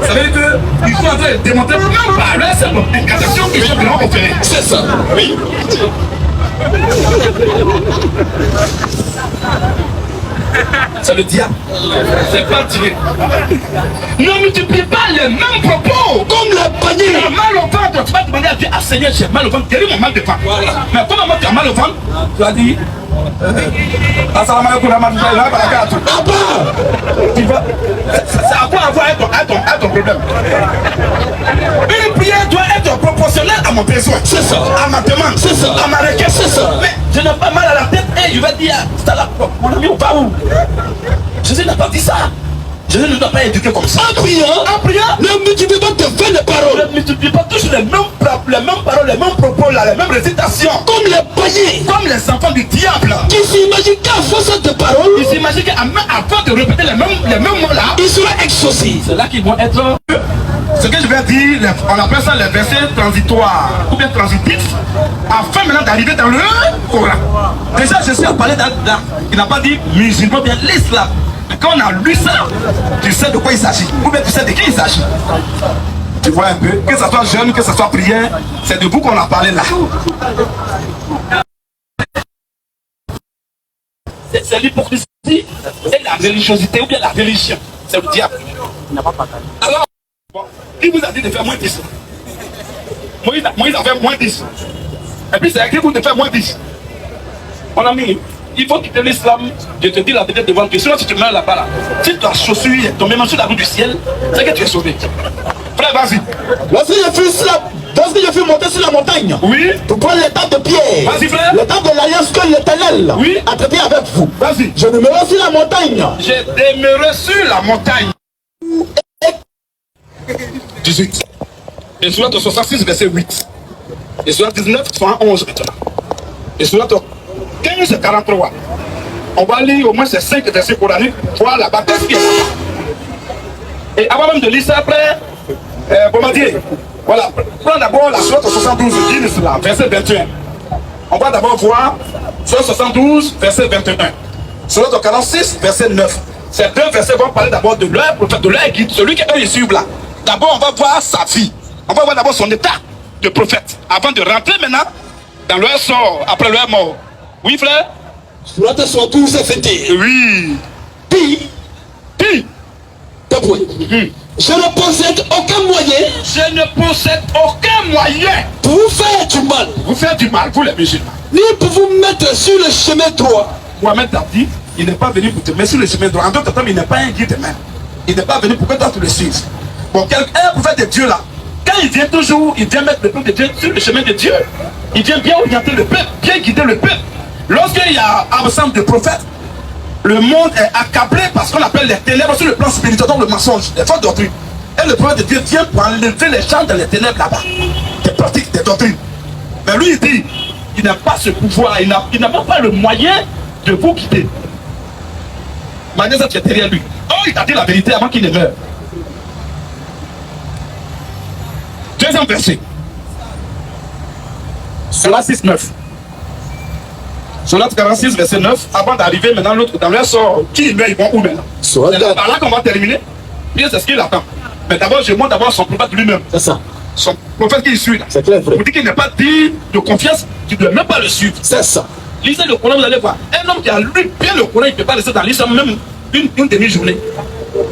Ça veut dire qu'il faut en train de démontrer même par là, c'est une incantation que j'ai vraiment opérée. C'est ça. Oui. C'est le diable. C'est pas Dieu. Ne multiplie pas les mêmes propos. Comme le panier. Tu as mal au ventre, tu vas demander à Dieu, ah Seigneur, j'ai mal au ventre, guéris mon mal de ventre. Mais comment tu as mal au ventre, tu as dit, assalamu alaikum warahmatullahi wabarakatuh. Tu vas. C'est à quoi avoir à ton problème. Une prière doit être proportionnelle à mon besoin. C'est ça. À ma demande. C'est ça. À ma requête. C'est ça. Mais je n'ai pas mal à la tête et je vais dire, c'est à la porte. Mon ami, on va où? Jésus n'a pas dit ça. Jésus ne doit pas éduquer comme ça. En priant, ne multipliez pas de vaines paroles. Ne multiplie pas toujours les mêmes paroles, les mêmes propos, là, les mêmes récitations. Comme les païens Comme les enfants du diable. qui s'imaginent qu'à force de paroles, Ils s'imaginent qu'avant de répéter les mêmes mots là, ils seront exaucés. c'est là qu'ils vont être. Ce que je vais dire, on appelle ça les versets transitoires ou bien transitifs, afin maintenant d'arriver dans le Coran. Déjà, Jésus a parlé d'un, il n'a pas dit musulman, bien l'islam. Quand on a lu ça, tu sais de quoi il s'agit, ou bien tu sais de qui il s'agit. Tu vois un peu, que ce soit jeune, que ce soit prière, c'est de vous qu'on a parlé là. C'est l'hypocrisie et la religiosité ou bien la religion. C'est le diable. Alors, bon, il vous a dit de faire moins 10. Moïse a fait moins 10. Et puis c'est écrit pour te faire moins 10. Mon ami, il faut quitter l'islam. Je te dis la vérité devant toi. Sinon, si tu meurs là-bas, là, si ta chaussure est tombée sur la route du ciel, c'est que tu es sauvé. Frère, vas-y. Lorsque je fus monté sur la montagne, Oui. pour prendre l'étape de pierre, Vas-y, frère. l'étape de l'alliance que l'Éternel Oui. a traité avec vous. Vas-y. Je demeurerai sur la montagne. J'ai demeuré sur la montagne. 18. Et sur la 66, verset 8. Et sur la 19, 11 maintenant. Et sur la 15, 43. On va lire au moins ces 5 versets coraniques pour voir la bataille qui est là-bas. Et avant même de lire ça après, Bombardier, voilà, prends d'abord la sourate 72, verset 21. On va d'abord voir sourate 72, verset 21. Sourate 46, verset 9. Ces deux versets vont parler d'abord de leur prophète, de leur guide, celui qui est suivre là. D'abord, on va voir sa vie. On va voir d'abord son état. de prophètes avant de rentrer maintenant dans leur sort après leur mort. Oui, frère? Surat Soatou s'est fêté. Oui. Puis, je ne possède aucun moyen. Je ne possède aucun moyen Pour vous faire du mal. pour faire du mal, vous les musulmans. Ni pour vous mettre sur le chemin droit. Mohamed a dit, il n'est pas venu pour te mettre sur le chemin droit. En d'autres termes, il n'est pas un guide même. Il n'est pas venu pour que toi tu le suives. Bon, un prophète de Dieu là, quand il vient toujours, il vient mettre le peuple de Dieu sur le chemin de Dieu. Il vient bien orienter le peuple, bien guider le peuple. Lorsqu'il y a absence de prophète, le monde est accablé parce qu'on appelle les ténèbres sur le plan spirituel, donc le mensonge, les fausses doctrines. Et le prophète de Dieu vient pour enlever les gens dans les ténèbres là-bas, des pratiques, des doctrines. Mais lui, il dit, il n'a pas ce pouvoir, il n'a même pas le moyen de vous guider. Malgré ça, tu es derrière lui. Oh, il t'a dit la vérité avant qu'il ne meure. Deuxième verset. Surat 6, 9. Surat 46, verset 9. Avant d'arriver maintenant, l'autre, dans leur sort, qui meurt, ils vont où maintenant? C'est par là qu'on va terminer. Puis c'est ce qu'il attend. Mais d'abord, je montre d'abord son prophète lui-même. C'est ça. Son prophète qui suit là. C'est clair, frère. Vous dites qu'il n'est pas digne de confiance, tu ne dois même pas le suivre. C'est ça. Lisez le Coran, vous allez voir. Un homme qui a lu bien le Coran, il ne peut pas rester dans l'islam même une demi-journée.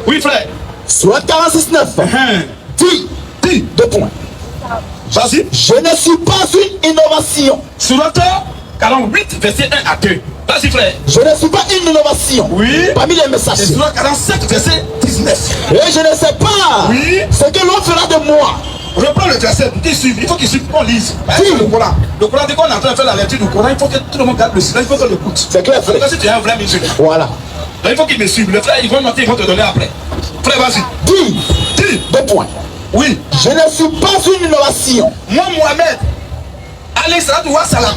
Oui, frère. Surat 46, 9. Dis. 2 points. Vas-y. Je ne suis pas une innovation. Surat 48, verset 1 à 2. Vas-y, frère. Je ne suis pas une innovation. Oui. Parmi les Et messagers. Surat 47, verset 19. Et je ne sais pas. Oui. Ce que l'on fera de moi. Reprends le verset, il faut qu'il suive, qu'on lise. Oui. Le Coran. Le Coran, dès qu'on est en train de faire la lecture du Coran, il faut que tout le monde garde le silence, il faut qu'on l'écoute. C'est clair, frère. Parce que si tu es un vrai musulman, Voilà. donc il faut qu'il me suive. Le frère, ils vont noter, ils vont te donner après. Frère, vas-y. Dis. 2 points. Oui. Je ne suis pas une innovation. Moi, Mohamed, alayhi salatu wa salam.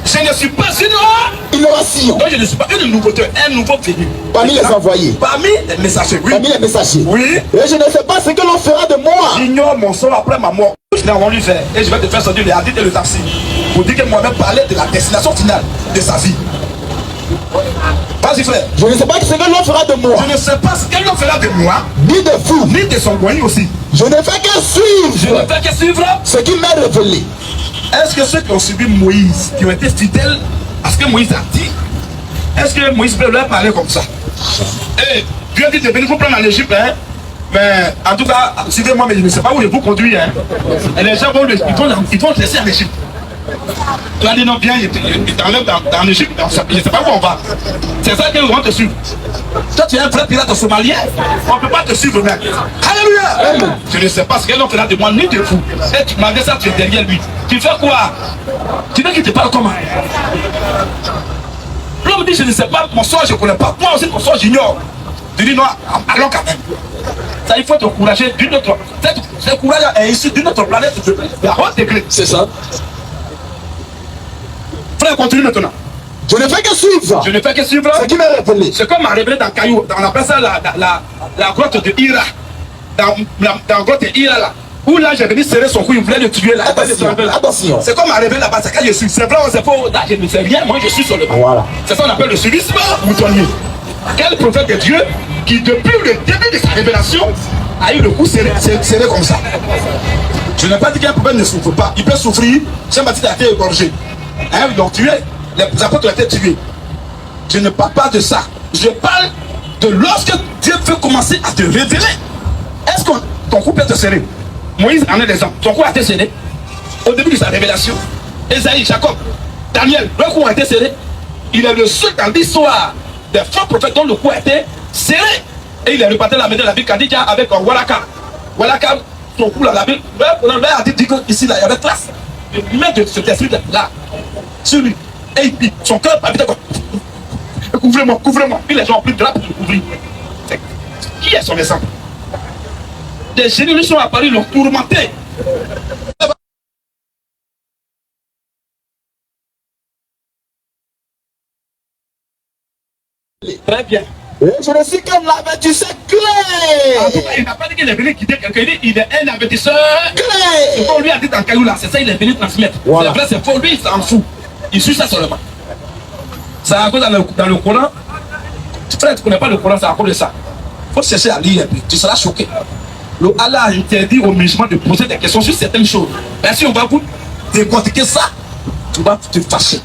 Je ne suis pas une Innovation. donc je ne suis pas une nouveauté, un nouveau venu. Parmi les envoyés. Parmi les messagers, oui. Parmi les messagers. Oui. Et je ne sais pas ce que l'on fera de moi. J'ignore mon sort après ma mort. Je n'ai rien lui faire. Et je vais te faire sortir les hadiths et le tafsir. Pour dire que Mohamed parlait de la destination finale de sa vie. Vas-y, frère. Je ne sais pas ce que l'on fera de moi. Je ne sais pas ce qu'elle fera de moi, Ni de vous. ni de son moyen aussi. Je ne fais que Je suivre ne fais que suivre. ce qui m'est révélé. Est-ce que ceux qui ont suivi Moïse, qui ont été fidèles à ce que Moïse a dit, est-ce que Moïse peut leur parler comme ça? Et Dieu dit de venir vous prendre en Égypte, hein? Mais en tout cas, suivez-moi, mais je ne sais pas où je vous conduis. Hein? Et les gens vont te laisser en Égypte. Tu as dit non, bien, il t'enlève dans l'Égypte, je ne sais pas où on va. C'est ça qu'ils vont te suivre. Toi, tu es un vrai pirate somalien, on ne peut pas te suivre même. Alléluia! Je ne sais pas ce qu'elle fera de moi ni de vous. Et malgré ça, tu es derrière lui. Tu fais quoi? Tu veux qu'il te parle comment? L'homme dit, je ne sais pas, mon sort, je ne connais pas. Toi aussi, ton sort, j'ignore. Tu dis non, allons quand même. Ça, il faut te encourager d'une autre. Ce courage est issu d'une autre planète, à haut degré. C'est ça. Frère, continue maintenant. Je ne fais que suivre Je ne fais que suivre. ce qui m'est révélé. C'est comme m'a révélé dans Caillou, on appelle ça la grotte de Hira. Dans la grotte de Hira là. Où là j'ai venu serrer son cou, il voulait le tuer là. Attention. C'est comme m'a révélé là-bas, c'est quand je suis. C'est vrai, c'est faux. Là, je ne sais rien, moi je suis sur le banc. Voilà. C'est ça qu'on appelle le suivisme moutonnier. Quel prophète de Dieu qui depuis le début de sa révélation a eu le cou serré comme ça. Je n'ai pas dit qu'un prophète ne souffre pas. Il peut souffrir. Jean-Baptiste a été égorgé. Hein, ils l'ont tué. Les apôtres ont été tués. Je ne parle pas de ça. Je parle de lorsque Dieu veut commencer à te révéler. Est-ce que ton cou peut te serrer? Moïse en est l'exemple. Son cou a été serré. Au début de sa révélation. Esaïe, Jacob, Daniel, leur cou a été serré. Il est le seul dans l'histoire des faux prophètes dont le cou a été serré. Et il est reparti à la maison de la ville Kadija avec Walaka. Walaka, son cou là, la ville, là, a dit qu'ici, là, il y avait classe. Il met de cet esprit là, sur lui. Et puis, son cœur palpitait comme. Couvrez-moi, couvrez-moi. Puis les gens ont pris de là pour le couvrir. Qui est son exemple? Des génies lui sont apparus, l'ont tourmenté. Très bien. Et je ne suis qu'un avertisseur clair. En tout cas, il n'a pas dit qu'il est venu quitter quelqu'un, il dit qu'il est un avertisseur. Clair. Ce qu'on lui a dit dans Caillou là, c'est ça, il est venu transmettre. Voilà. C'est vrai, c'est faux, lui, il s'en fout. Il suit ça seulement. C'est à cause dans le Coran. Frère, tu ne connais pas le Coran, c'est à cause de ça. Il faut chercher à lire un peu, tu seras choqué. Le Allah a interdit aux musulmans de poser des questions sur certaines choses. Mais si on va vous décortiquer ça, tu vas te fâcher.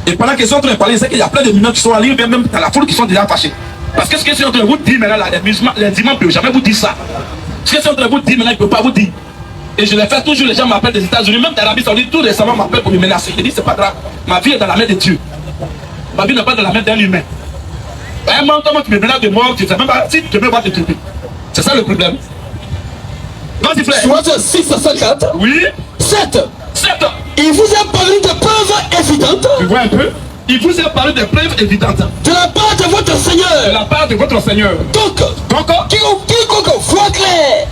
Et pendant qu'ils sont en train de parler, c'est qu'il y a plein de musulmans qui sont en ligne, même dans la foule qui sont déjà fâchés. Parce que ce que je suis en train de vous dire maintenant, là, les musulmans, les imams ne peuvent jamais vous dire ça. Ce que je suis en train de vous dire maintenant, ils ne peuvent pas vous dire. Et je l'ai fait toujours, les gens m'appellent des États-Unis, même d'Arabie Saoudite, tout récemment m'appellent pour me menacer. Je dis, c'est pas grave, ma vie est dans la main de Dieu. Ma vie n'est pas dans la main d'un humain. Vraiment, comment tu me menaces de mort, tu ne sais même pas si tu peux pas te tromper. C'est ça le problème. Vas-y, frère. Soit 6 à 54. Oui. 7. 7. Il vous a parlé de preuves évidentes. Tu vois un peu? Il vous a parlé des preuves évidentes. De la part de votre De Seigneur. la part de votre Seigneur. Donc, Donc, quiconque voit clair,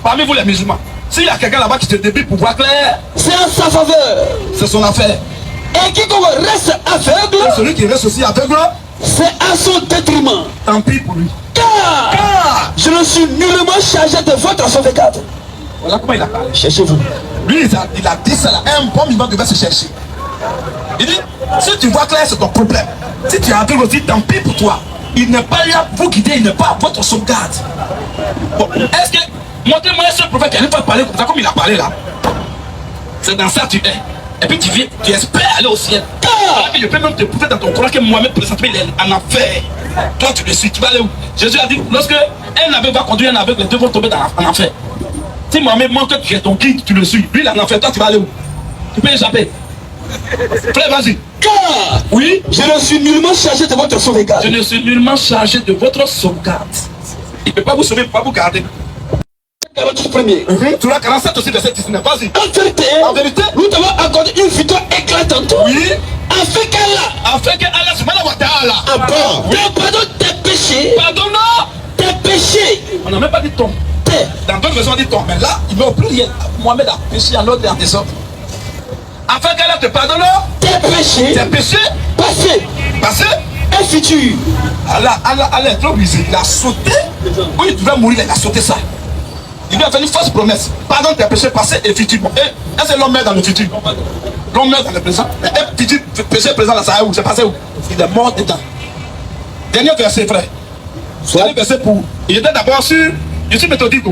parmi vous les musulmans, s'il y a quelqu'un là-bas qui se débite pour voir clair, c'est en sa faveur. c'est son affaire. Et quiconque reste aveugle, Et celui qui reste aussi aveugle, c'est à son détriment. tant pis pour lui. Car je ne suis nullement chargé de votre sauvegarde. Voilà comment il a parlé. Cherchez-vous. Lui, il a dit ça là. Un bon musulman devait se chercher. Il dit, si tu vois clair, c'est ton problème. Si tu es aveugle aussi, tant pis pour toi. Il n'est pas là pour vous guider, il n'est pas votre sauvegarde. Bon, est-ce que, montrez-moi un seul prophète qui n'allait pas parler comme ça, comme il a parlé là. C'est dans ça que tu es. Et puis tu viens, tu espères aller au ciel. Car je peux même te prouver dans ton Coran que Mohamed présente, il est en enfer. Toi tu le suis, tu vas aller où? Jésus a dit, lorsque un aveugle va conduire un aveugle, les deux vont tomber en enfer. Si Mohamed montre que tu es ton guide, tu le suis. Lui il est en enfer, toi tu vas aller où? Tu peux échapper. Frère, vas-y. Car Oui, je ne suis nullement chargé de votre sauvegarde. je ne suis nullement chargé de votre sauvegarde. Il ne peut pas vous sauver, il ne peut pas vous garder. 48 Tu l'as 47 aussi, verset 19. Vas-y. En vérité, nous t'avons accordé une victoire éclatante. Oui. Afin qu'Allah Afin que Allah subhanahu wa ta'ala te pardonne tes péchés. pardonne Tes péchés. On n'a même pas dit ton. Tes. Dans d'autres versions, on dit ton. Mais là, il met au pluriel. Mohamed a péché en l'ordre et en désordre. Afin qu'Allah te pardonne Tes péchés. tes péchés Passés passés. et futurs. Allah est trop rusé. Il a sauté. Où il devait mourir, il a sauté ça. Il lui a fait une fausse promesse. Pardonne tes péchés passés et futurs. Bon, et est-ce que l'homme meurt dans le futur? L'homme meurt dans le présent. Mais un petit péché présent là, ça est où? C'est passé où? Il est mort dedans. Dernier verset, frère. Dernier verset pour. Il était d'abord sur. Je suis méthodique.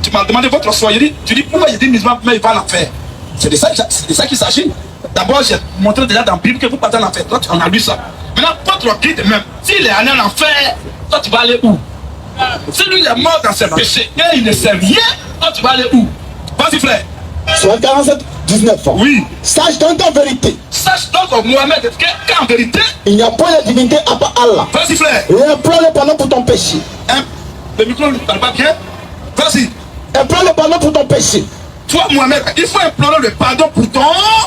Tu m'as demandé votre soin. Tu dis pourquoi il dit musulman, mais il va en enfer. C'est de ça qu'il s'agit. D'abord, j'ai montré déjà dans la Bible que vous partez en enfer. Toi, on a lu ça. Maintenant, votre guide même, s'il est allé en enfer, toi, tu vas aller où? Si lui il est mort dans ses péchés et il ne sait rien, toi, tu vas aller où? Vas-y, frère. Soit 47, 19 ans. Oui. Sache donc en vérité, Sache donc, Mohamed, qu'en vérité, il n'y a point de divinité à part Allah. vas-y, frère. Et implore le pardon pour ton péché. Hein? Le micro ne parle pas bien. Vas-y. Implore le pardon pour ton péché. Toi, Mohamed, il faut implorer le pardon pour ton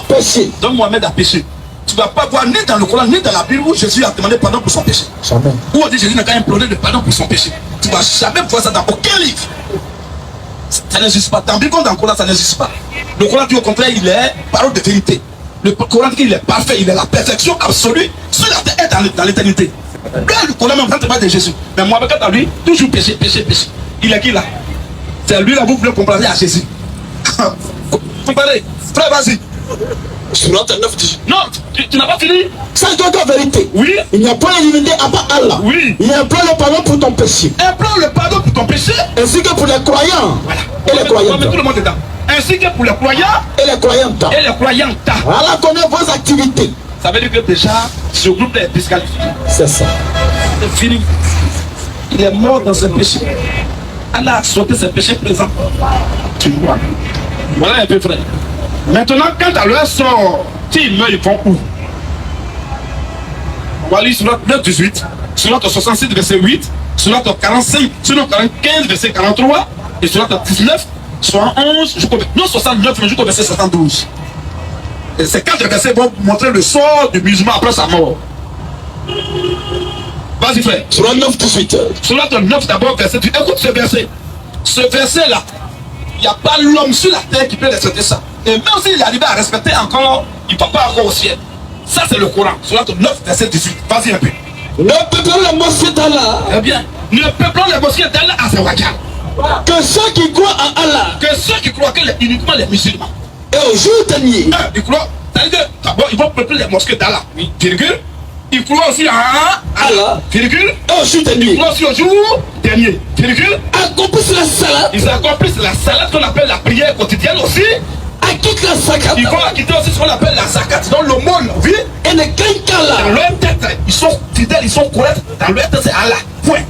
Péché. Donc, Mohamed a péché. Tu ne vas pas voir ni dans le Coran, ni dans la Bible où Jésus a demandé pardon pour son péché. Jamais. Où on dit Jésus n'a qu'à implorer le pardon pour son péché. Tu ne vas jamais voir ça dans aucun livre. Ça n'existe pas. Dans la Bible comme dans le Coran, ça n'existe pas. Le Coran dit au contraire, il est parole de vérité. Le Coran dit qu'il est parfait, il est la perfection absolue sur la terre et dans l'éternité. Le Coran même ne parle de Jésus. Mais Mohamed, quant à lui, toujours péché, péché, péché. Il est qui là? C'est lui là, vous voulez comparer à Jésus. Comparez. Frère, vas-y. Surat 9 dit. Non, tu n'as pas fini? Sache donc en vérité. Oui. Il n'y a point de divinité à part Allah. Oui. Il implore le pardon pour ton péché. Implore le pardon pour ton péché. Ainsi que pour les croyants. Voilà. Et les croyantes. Tout le monde dedans. Ainsi que pour les croyants Et les croyantes. et les croyantes. Allah connaît vos activités. Ça veut dire que déjà, ce groupe est disqualifié. C'est ça. C'est fini. Il est mort dans ses péchés. Allah a sauté ses péchés présents. Tu vois. Voilà un peu, frère. Maintenant, quand à leur sort, s'ils meurent, ils vont où? On va lire sur notre 18, sur notre 66, verset 8, sur notre 45, sur notre 45, verset 43, et sur notre 19, 71, non 69, mais jusqu'au verset 72. Et ces 4 versets vont montrer le sort du musulman après sa mort. Vas-y, frère. Surat 9, 18. Sur notre 9 d'abord, verset 8. Écoute ce verset. Ce verset-là, il n'y a pas l'homme sur la terre qui peut respecter ça. Et même s'il arrive à respecter encore, il ne va pas encore au ciel. Ça, c'est le Coran. Sur notre 9, verset 18. Vas-y un peu. Ne peuplons la mosquée d'Allah. Eh bien, ne peuplons les mosquées d'Allah à Zawakal. Que ceux qui croient en Allah Que ceux qui croient que uniquement les musulmans. et au jour dernier. Ils croient. C'est-à-dire que d'abord, ils vont peupler les mosquées d'Allah. Oui. Virgule. Il croit aussi à Allah, virgule, ensuite il nuit. croit aussi au jour dernier, virgule, Accomplissent la salade, ils accomplissent la salade qu'on appelle la prière quotidienne aussi. acquittent la zakat Ils vont acquitter aussi ce qu'on appelle la zakat, dans l'aumône, oui. et ne craignent Dans qu'Allah. leur tête, ils sont fidèles, ils sont corrects. Dans leur tête, c'est Allah. Point.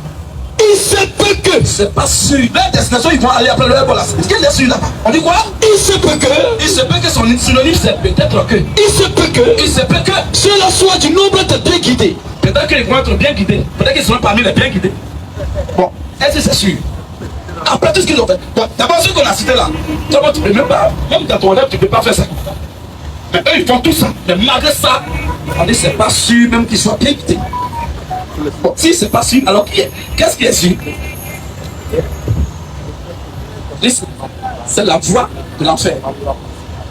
Il se peut que, C'est pas sûr. Leur destination, ils vont aller après leur Ebola. Est-ce qu'il est sûr là-bas? On dit quoi? il se peut que, Il se peut que son synonyme, c'est peut-être que. il se peut que, Il se peut que. cela soit du nombre de bien guidés. Peut-être qu'ils vont être bien guidés. Peut-être qu'ils seront parmi les bien guidés. Bon, est-ce que c'est sûr? Après tout ce qu'ils ont fait. Bon, d'abord, ce qu'on a cité là, d'abord, tu peux même pas, même dans ton rêve, tu ne peux pas faire ça. Mais eux, ils font tout ça. Mais malgré ça, on dit c'est pas sûr même qu'ils soient bien guidés. Bon, si c'est pas sûr, alors qu'est-ce qui est sûr? C'est la voie de l'enfer.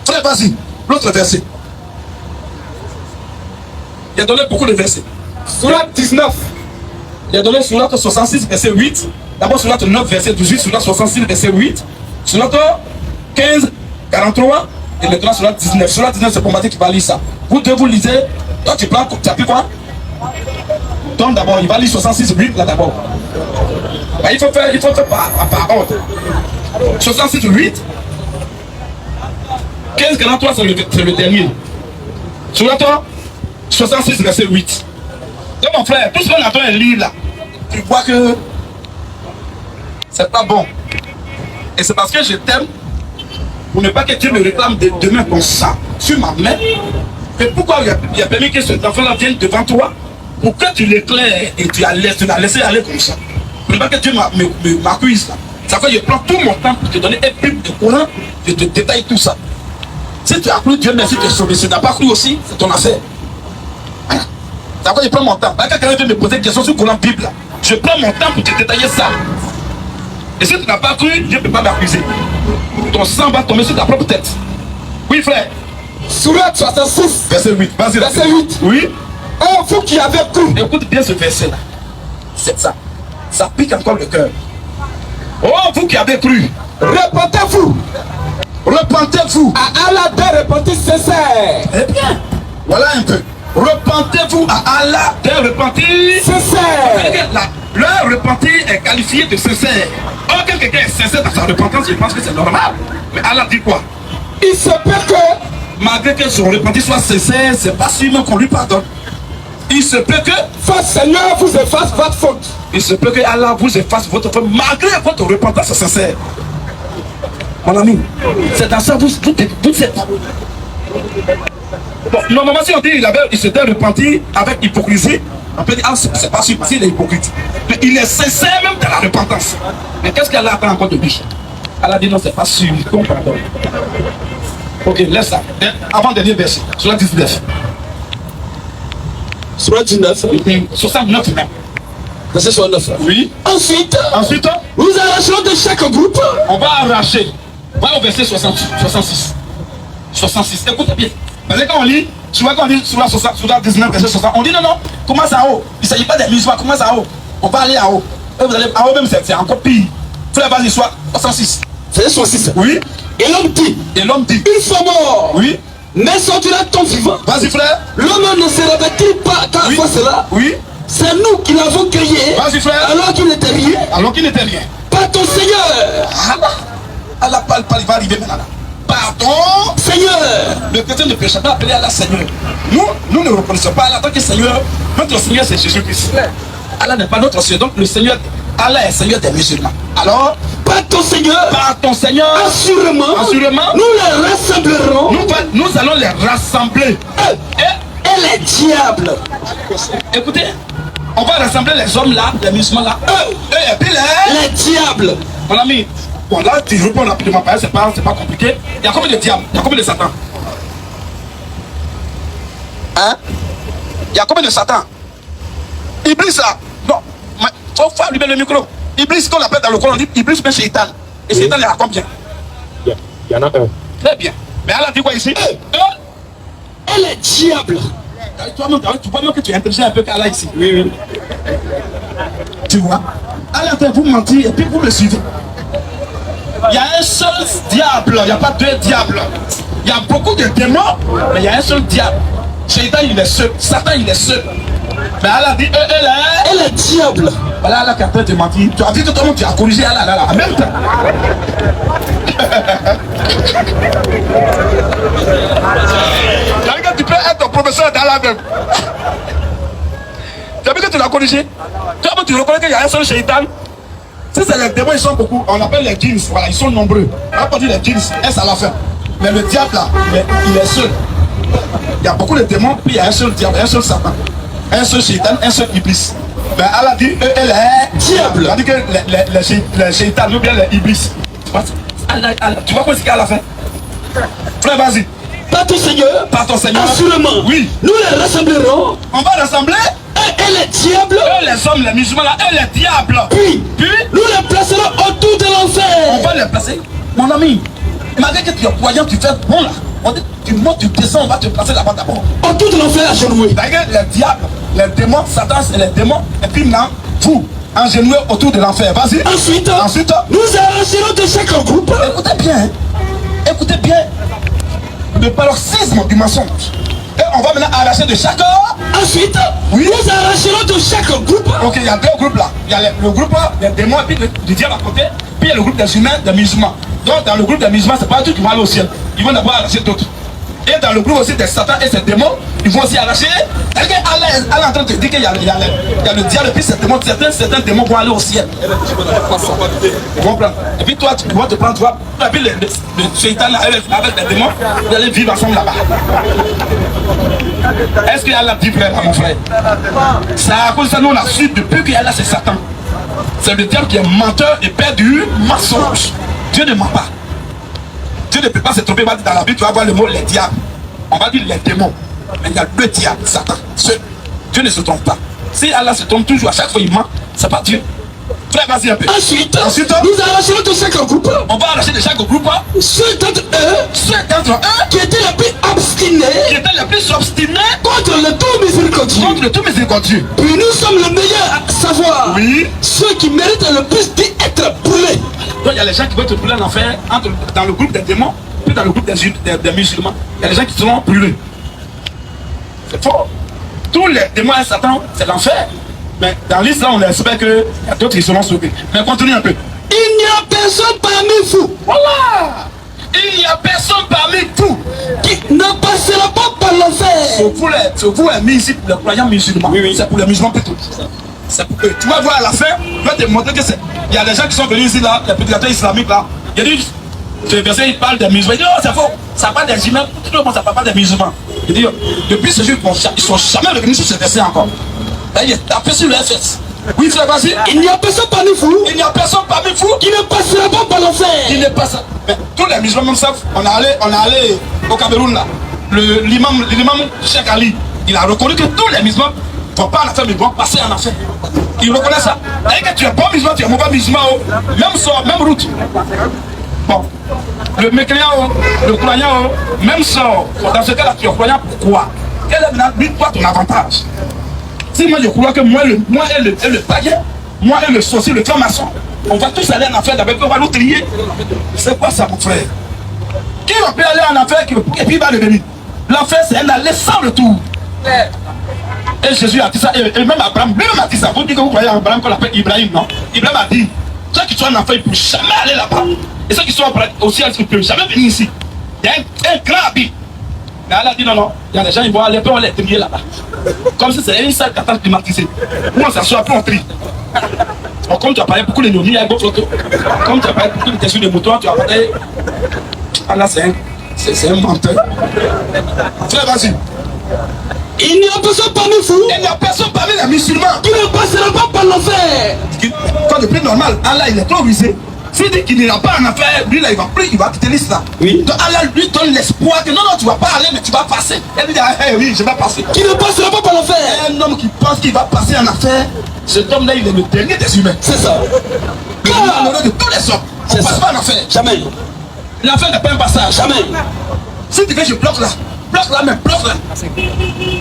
Frère, vas-y, l'autre verset. Il a donné beaucoup de versets. Surat 19. Il a donné Surat 66, verset 8. D'abord Surat 9, verset 18. Surat 66, verset 8. Surat 15, 43. Et maintenant Surat 19. Surat 19, c'est pour Matthieu qui va lire ça. Vous deux, vous lisez. Toi, tu prends, tu as pris quoi? Donc d'abord, il va lire 66, 8 là d'abord. Bah, il faut faire par ordre. 66, 8. 15, 43, c'est le dernier. Surat 66, verset 8. Donc mon frère, tout ce qu'on attend à lire là, tu vois que c'est pas bon. Et c'est parce que je t'aime, pour ne pas que Dieu me réclame demain comme ça, sur ma main. Mais pourquoi il a permis que cet enfant-là vienne devant toi? Pour que tu l'éclaires et tu l'as laissé aller comme ça. Pour ne pas que Dieu m'accuse là. Ça fait que je prends tout mon temps pour te donner un Bible de Coran, je te détaille tout ça. Si tu as cru, Dieu merci de te sauver. Si tu n'as pas cru aussi, c'est ton affaire. Ça fait que je prends mon temps. Quand quelqu'un vient me poser une question sur le Coran Bible, je prends mon temps pour te détailler ça. Et si tu n'as pas cru, Dieu ne peut pas m'accuser. Ton sang va tomber sur ta propre tête. Oui, frère. Surat 66, Verset 8. Vas-y. verset 8. Oui. Oh, vous qui avez cru, Écoute bien ce verset-là. C'est ça. Ça pique encore le cœur. Oh, vous qui avez cru, repentez-vous repentez-vous. à Allah d'un repentir sincère. Eh bien, voilà un peu. Repentez-vous à Allah d'un repentir Sincère. Leur repentir est qualifié de sincère. Or, quand quelqu'un est sincère dans sa repentance, je pense que c'est normal. Mais Allah dit quoi? Il se peut que, Malgré que son repentir soit sincère, c'est pas sûrement qu'on lui pardonne. Il se peut que votre Seigneur vous efface votre faute. Il se peut que Allah vous efface votre faute malgré votre repentance sincère. Mon ami, c'est dans ça vous êtes. Bon, normalement, si on dit il s'était repenti avec hypocrisie, on peut dire, ah, c'est pas sûr parce qu'il est hypocrite. Mais il est sincère même dans la repentance. Mais qu'est-ce qu'Allah attend encore de lui? Allah dit non, c'est pas sûr, qu'on pardonne. Ok, laisse ça. Avant-dernier verset, sur la 19. Surat 19, 69 même. verset 69. Oui. Ensuite, nous arracherons de chaque groupe On va arracher. Va au verset 66. 66. Écoute bien. Parce que quand on lit, tu vois quand on dit sur la 19, verset 60, on dit non, commence à haut. Il ne s'agit pas des musulmans, commence à haut. On va aller à haut. Et vous allez à haut même, c'est encore pire. Frère, vas-y, soit 66. verset 66. Oui. Et l'homme dit, Et l'homme dit, ils sont morts. oui. Mais sont-ils ton vivant? Vas-y, frère. L'homme ne se réveille-t-il pas quand Oui. il fait cela? Oui. C'est nous qui l'avons créé Vas-y, frère. alors qu'il n'était rien. Alors qu'il n'était rien. Pas ton Seigneur. Allah parle, il va arriver maintenant là. Pardon. Seigneur. Le chrétien ne peut jamais appeler Allah Seigneur. Nous ne reconnaissons pas Allah en tant que Seigneur. Notre Seigneur, c'est Jésus-Christ. Allah n'est pas notre Seigneur. Donc le Seigneur, Allah est Seigneur des musulmans. Alors, Pas ton Seigneur. par ton Seigneur, Assurément. Nous les rassemblerons. nous allons les rassembler. Et les diables. Écoutez, on va rassembler les hommes là, les musulmans là. Et puis Les diables. mon ami, bon là, tu réponds rapidement, c'est pas compliqué. Il y a combien de diables? Il y a combien de Satan? Hein? Il y a combien de Satan? Iblis là. Non, il faut allumer le micro. Iblis, qu'on appelle dans le Coran, on dit Iblis mais Shaitan. Et Shaitan, il y a combien? Il y en a un. Très bien. Mais Allah dit quoi ici? Et les diables. Toi-même, tu vois même que tu es intelligent un peu qu'Allah ici. Oui. Tu vois? Allah fait vous mentir et puis vous le suivez. Il y a un seul diable, il n'y a pas deux diables. Il y a beaucoup de démons, mais il y a un seul diable. Shaitan, il est seul. Satan, il est seul. Mais Allah dit, Et le diable. voilà, Allah qui a train de mentir. Tu as dit tout le monde, tu as corrigé Allah, là, en même temps. Tu peux être ton professeur d'Allah même. Tu as vu que tu l'as corrigé? Tu reconnais qu'il y a un seul shaitan. Si c'est les démons, ils sont beaucoup. On appelle les djinns. Voilà, ils sont nombreux. On n'a pas dit les djinns, S à la fin. Mais le diable là, il est seul. Il y a beaucoup de démons, puis il y a un seul diable, un seul Satan, un seul shaitan, un seul iblis. Mais Allah dit, elle est diable. C'est-à-dire que les shaitans ou bien les iblis. Tu vois quoi c'est qu'Allah fait? Frère, vas-y. Par ton Seigneur. Par ton Seigneur. Assurément. Oui. Nous les rassemblerons. On va rassembler. Et les diables. Eux les hommes, les musulmans là, eux les diables. Puis nous les placerons autour de l'enfer. On va les placer. Mon ami, malgré que tu es croyant, tu fais bon là. On dit, tu montes, tu descends, on va te placer là-bas d'abord. Autour de l'enfer agenoué. D'ailleurs, les diables, les démons, Satan et les démons, et puis maintenant, vous, agenoués autour de l'enfer. Vas-y. Ensuite, nous arracherons de chaque groupe. Écoutez bien, hein. Écoutez bien le paroxysme du mensonge. Et on va maintenant arracher de chaque. Ensuite, oui, nous arracherons de chaque groupe. Ok, il y a deux groupes là. Il y a le groupe des démons et puis du diable à côté. Puis il y a le groupe des humains, des musulmans. Donc dans le groupe des musulmans, c'est pas tout qui vont aller au ciel. Ils vont d'abord arracher d'autres. Et dans le groupe aussi des satans et ses démons, ils vont aussi arracher. Allah est en train de te dire qu'il y a le diable et puis ces démons, certains démons vont aller au ciel. Ils vont prendre. Et puis toi, tu vas te prendre, toi. Et puis le shaitan là, avec les démons, vous allez vivre ensemble là-bas. Est-ce qu'il y a la dit frère, mon frère? C'est à cause de ça, nous on a su depuis qu'il y a là, c'est Satan. C'est le diable qui est menteur et père du mensonge. Dieu ne ment pas. Dieu ne peut pas se tromper. Dans la Bible, tu vas voir le mot les diables. On va dire les démons. Mais il y a le diable, Satan. Dieu ne se trompe pas. Si Allah se trompe toujours, à chaque fois il ment, c'est pas Dieu. Frère, vas-y un peu. Ensuite, nous arracherons de chaque groupe. On va arracher de chaque groupe. Ceux d'entre eux qui étaient les plus obstinés contre le tout miséricordieux. Contre le tout miséricordieux. Puis nous sommes les meilleurs à savoir. Oui. Ceux qui méritent le plus d'être brûlés. Donc il y a les gens qui vont te brûler en enfer dans le groupe des démons, puis dans le groupe des musulmans. Il y a les gens qui seront brûlés. C'est faux. Tous les démons et Satan, c'est l'enfer. Mais dans l'islam, on espère qu'il y a d'autres qui seront sauvés. Mais continue un peu. Il n'y a personne parmi vous. Voilà. Il n'y a personne parmi vous qui ne passera pas par l'enfer. Sauf vous, amis ici, pour les croyants musulmans. Oui. C'est pour les musulmans plutôt. C'est pour eux. Tu vas voir à la fin, je vais te montrer que c'est. Il y a des gens qui sont venus ici, là, les prédicateurs islamiques, là. Il y a dit, ce verset, il parle des musulmans. Il dit, oh, c'est faux. Ça parle des humains. Tout le monde, ça parle pas des musulmans. Il dit, depuis ce jour, ils sont jamais revenus sur ce verset encore. Là, il est tapé sur le FS. Oui, frère, vas-y. Il n'y a personne parmi vous. Il n'y a personne parmi vous qui ne passera pas par l'enfer. Qui ne passe. Mais tous les musulmans même savent. On est allé au Cameroun là. L'imam Cheikh Ali, il a reconnu que tous les musulmans ne vont pas en enfer, mais vont passer en enfer. Il reconnaît ça. Et que tu es bon musulman, tu es mauvais musulman, même sort, même route. Bon. Le mécréant, le croyant, même sort. Dans ce cas-là, tu es croyant, pourquoi? Quel est toi ton avantage? Si moi je crois que moi et le païen, moi et le sorcier, le franc-maçon, on va tous aller en enfer d'abord, on va nous trier. C'est quoi ça, mon frère? Qui va peut aller en enfer et puis il va revenir? L'enfer, c'est un aller sans retour. Et Jésus a dit ça, et même Abraham, lui-même a dit ça. Vous dites que vous croyez en Abraham qu'on l'appelle Ibrahim, non? Ibrahim a dit, ceux qui sont en enfer, ils ne peuvent jamais aller là-bas. Et ceux qui sont au ciel, ils ne peuvent jamais venir ici. Il y a un grand habit. Mais Allah dit non, il y a des gens, ils vont aller, puis on les trier là-bas. Comme si c'est une salle catastrophe climatisée. Nous on s'assoit, après on trie. Bon, comme tu as parlé beaucoup de nourris, il y a une photo. Comme tu as parlé beaucoup de tessures de moutons, tu as parlé. Allah, c'est un menteur. Frère, vas-y. Il n'y a personne parmi vous. Il n'y a personne parmi les musulmans qui ne passera pas par l'enfer. Quand le plus normal, Allah, il est trop rusé. S'il dit qu'il n'ira pas en affaire, lui là, il va quitter l'islam. Oui. Donc Allah lui donne l'espoir que non, tu vas pas aller, mais tu vas passer. Elle lui dit, oui, je vais passer. Qui ne passera pas par l'enfer. Un homme qui pense qu'il va passer en affaire, cet homme-là, il est le dernier des humains. C'est ça. Le de tous les hommes. On ne passe pas en affaire. Jamais. L'affaire n'est pas un passage. Jamais. Si tu veux, je bloque là. Bloque là, mais bloque là.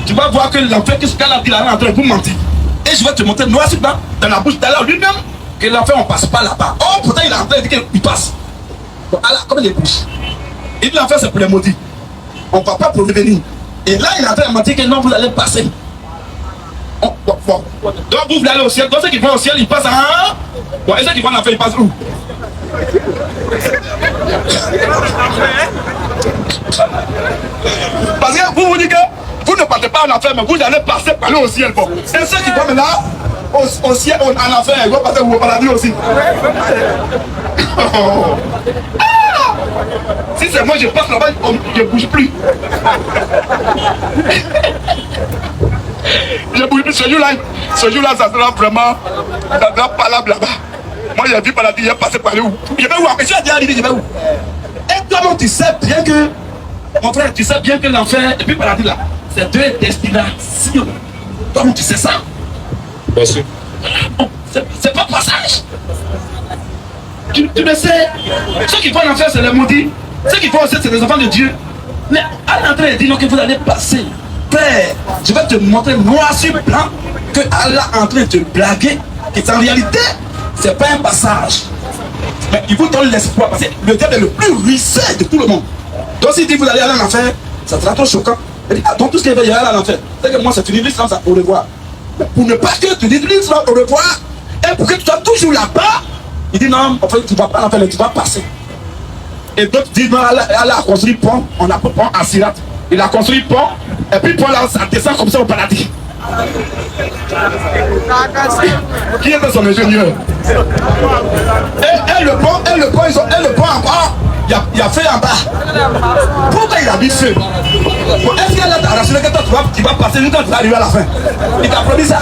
Tu vas voir que l'enfer, qu'est-ce qu'elle a dit là, en train de vous mentir. Et je vais te montrer noir sur blanc dans la bouche d'Allah lui-même. Que l'enfer, on ne passe pas là-bas. Oh, pourtant, il est en train de dire qu'il passe. Donc, Allah, comme il est bouche. Il dit l'enfer, c'est pour les maudits. On ne va pas pour revenir. Et là, il est en train de mentir que non, vous allez passer. Bon. Donc vous voulez aller au ciel. Donc ceux qui vont au ciel, ils passent à... Bon, et ceux qui vont en enfer, ils passent où? Parce que vous dites que vous ne partez pas en enfer, mais vous allez passer par là au ciel. Bon. Et ceux qui vont maintenant au ciel, en enfer, ils vont passer au paradis aussi. Ah! Si c'est moi, je passe là-bas, je ne bouge plus. Je bouge plus. Ce jour-là, ça sera vraiment, ça sera palable là-bas. Moi, j'ai vu paradis, j'ai passé par là où? Je vais où? Après, je vais arriver, je vais où? Et toi, tu sais bien que, mon frère, tu sais bien que l'enfer et puis paradis là, c'est deux destinations. Toi, tu sais ça? Bien sûr. C'est pas passage. Tu le sais. Ceux qui vont en enfer, c'est les maudits. Ceux qui vont au ciel, c'est les enfants de Dieu. Mais à l'entrée, il dit non que vous allez passer. Père, je vais te montrer noir sur blanc que Allah est en train de te blaguer. Et en réalité, c'est pas un passage. Mais il vous donne l'espoir. Parce que le diable est le plus rusé de tout le monde. Donc s'il dit vous allez aller en enfer, ça sera trop choquant. Il dit, attends, tout ce qui va y aller en enfer. C'est que moi, c'est fini, l'islam, ça au revoir. Mais pour ne pas que tu dises l'islam au revoir, et pour que tu sois toujours là-bas, il dit non, en fait, tu ne vas pas en enfer, mais tu vas passer. Et d'autres disent non, Allah a construit pont, on a pont en Sirat. Il a construit pont, et puis pont là, ça descend comme ça au paradis. Qui est son ingénieur? Et le pont encore, il y a fait en bas. Pourquoi il a mis feu? Bon, est-ce qu'elle a arraché que toi tu vas passer quand tu vas arriver à la fin? Il t'a promis ça?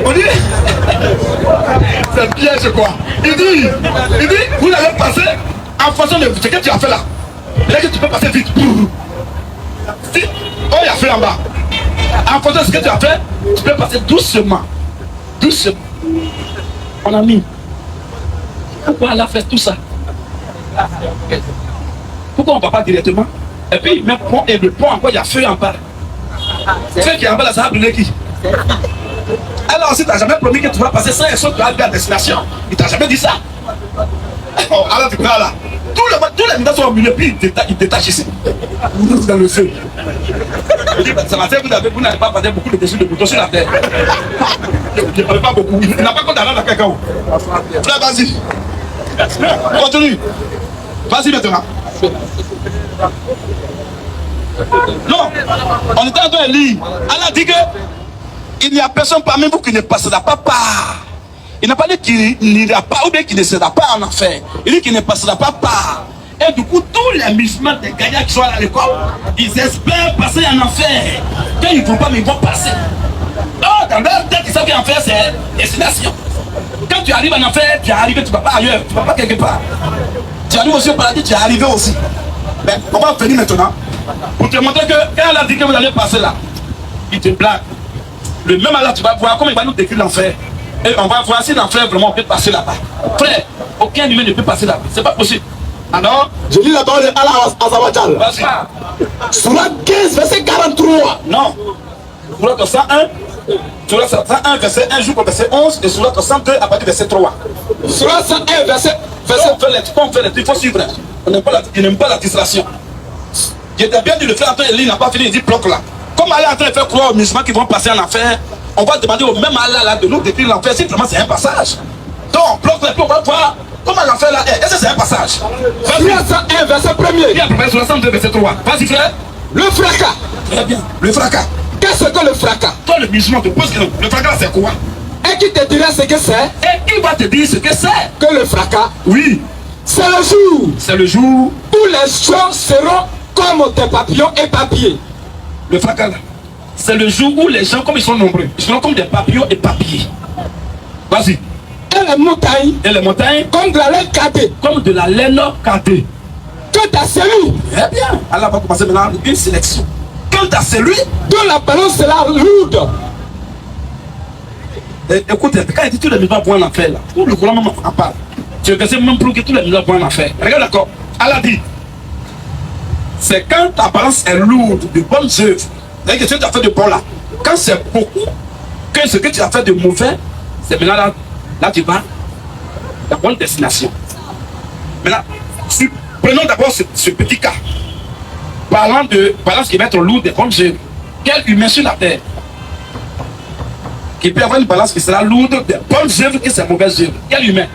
On dit c'est piège quoi. Il dit vous allez passer en fonction de ce que tu as fait là. Et là que tu peux passer vite. Si, oh, il y a fait en bas. En fonction de ce que tu as fait, tu peux passer doucement. Doucement. Mon ami, pourquoi elle a fait tout ça? Pourquoi on ne va pas directement? Et puis, même pont et le pont encore, il y a feu en bas. Feu qui est en bas, là, ça va brûler qui? Alors, si tu n'as jamais promis que tu vas passer ça et ça, tu vas arriver à destination. Il t'a jamais dit ça. Oh, alors tu prends là. Tous les militaires sont au milieu, puis ils détachent ici. Vous êtes dans le feu. Je dis, ça m'a fait, vous n'avez pas passé beaucoup de dessus de boutons sur la terre. Je ne parle pas beaucoup. Il n'a pas compte d'argent dans quelqu'un. Frère, vas-y. Continue. Vas-y maintenant. Non, on était en train de lire. Elle a dit que il n'y a personne parmi vous qui ne passera pas par. Il n'a pas dit qu'il n'ira pas ou bien qu'il ne sera pas en enfer. Il dit qu'il ne passera pas par. Et du coup, tous les musulmans des gagnants qui sont à l'école, ils espèrent passer en enfer. Quand ils ne vont pas, mais ils vont passer. Oh, dans leur tête, ils savent qu'enfer, c'est destination. Quand tu arrives en enfer, tu es arrivé, tu ne vas pas ailleurs, tu ne vas pas quelque part. Tu arrives aussi au paradis, tu es arrivé aussi. Mais on va venir maintenant pour te montrer que quand elle a dit que vous allez passer là, il te blague. Le même Allah, tu vas voir comment il va nous décrire l'enfer. Et on va voir si l'enfer vraiment peut passer là-bas. Frère, aucun humain ne peut passer là-bas. C'est pas possible. Alors, je lis la parole de Allah Azawajal. Vas-y. Surah 15, verset 43. Non. Surah 101. Surah 101, verset 1 jusqu'au verset 11. Et Surah 102 à partir du verset 3. Surah 101, verset. Il faut suivre. Il n'aime pas la distraction. J'étais bien dit le faire en train de lire, il n'a pas fini, il dit bloque là. Comme Allah est en train de faire croire aux musulmans qui vont passer en enfer, on va demander au même Allah là de nous décrire l'enfer si vraiment c'est un passage. Donc, bloque là, puis on va voir comment l'enfer là est. Est-ce que c'est un passage? Surah 101, verset 1er. Bien, après 62, verset 3. Vas-y, frère. Le fracas. Très bien. Le fracas. Qu'est-ce que le fracas? Toi, le musulman te pose que le fracas c'est quoi? Et qui te dira ce que c'est? Et il va te dire ce que c'est. Que le fracas, Oui. c'est le jour C'est le jour. où les choses seront comme des papillons éparpillés. Le fracas là. C'est le jour où les gens, comme ils sont nombreux, ils seront comme des papillons éparpillés. Vas-y. Et les montagnes, comme de la laine cadée. Comme de la laine cadée. Quant à celui, Très bien. Allah va commencer maintenant une sélection. Quant à celui dont la balance sera lourde. Écoute, quand il dit tous les musulmans vont en enfer là, tout le Coran en parle. Tu veux que c'est même plus que tous les musulmans vont en enfer. Regarde d'accord. Allah dit, c'est quand ta balance est lourde de bonnes œuvres, c'est-à-dire que ce que tu as fait de bon là, quand c'est beaucoup, que ce que tu as fait de mauvais, c'est maintenant là tu vas la bonne destination. Maintenant, prenons d'abord ce petit cas. Parlant de balance qui va être lourde de bonnes œuvres. Quel humain sur la terre qui peut avoir une balance qui sera lourde des bonnes œuvres et ses mauvaises œuvres. Quel humain?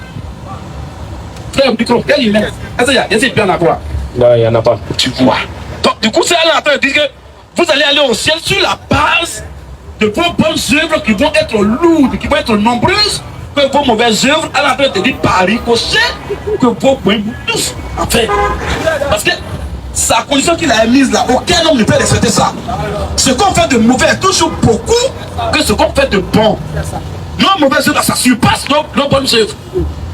Frère, au micro, quel humain? Est-ce qu'il peut en avoir? Non, il n'y en a pas. Tu vois. Donc, du coup, c'est là en train de dire que vous allez aller au ciel sur la base de vos bonnes œuvres qui vont être lourdes, qui vont être nombreuses, que vos mauvaises œuvres. Elle est en train de te dire par ricochet que vos points vous tous en fait. Parce que sa condition qu'il a mise là, aucun homme ne peut respecter ça. Ce qu'on fait de mauvais est toujours beaucoup que ce qu'on fait de bon. Nos mauvaises œuvres, ça surpasse nos bonnes œuvres.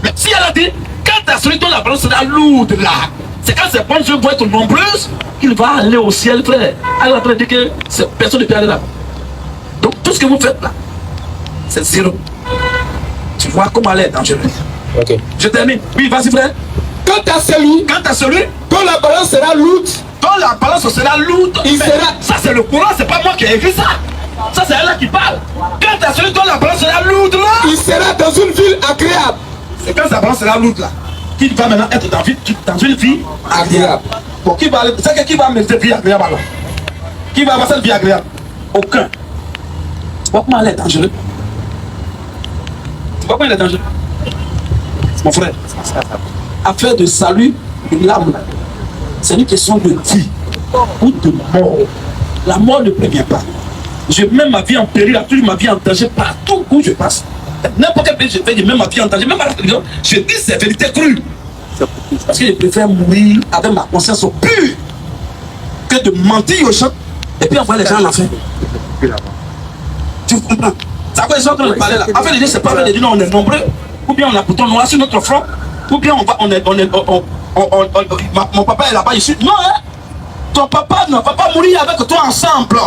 Mais si elle a dit, quand à celui dont la balance sera lourde là, c'est quand ces bonnes œuvres vont être nombreuses qu'il va aller au ciel, frère. Elle est en train de dire que personne ne peut aller là. Donc tout ce que vous faites là, c'est zéro. Tu vois comment elle est dangereuse. Ok. Je termine. Oui, vas-y, frère. Quant à celui dont la balance sera lourde, il sera. Ça, c'est le courant, c'est pas moi qui ai écrit ça. Ça, c'est elle qui parle. Quant à celui dont la balance sera lourde là, il sera dans une ville agréable. C'est quand sa balance sera lourde là qu'il va maintenant être dans une vie agréable. Bon, qui va mériter vie agréable alors? Qui va avoir cette vie agréable? Aucun. Tu vois comment elle est dangereuse? Tu vois comment elle est dangereuse? Mon frère, affaire de salut de l'âme, c'est une question de vie ou de mort. La mort ne prévient pas. Je mets ma vie en péril, toujours ma vie en danger partout où je passe. N'importe quel pays je fais, je mets ma vie en danger. Même à la télévision, je dis ces vérités crues. Parce que je préfère mourir avec ma conscience pure que de mentir aux gens et puis envoyer les gens à l'enfer. Tu comprends? C'est à quoi les gens ont parlé là. En fait, l'idée, c'est pas de dire non, on est nombreux, ou bien on a pourtant noir sur notre front, ou bien mon papa est là-bas ici. Non, hein? Ton papa ne va pas mourir avec toi ensemble.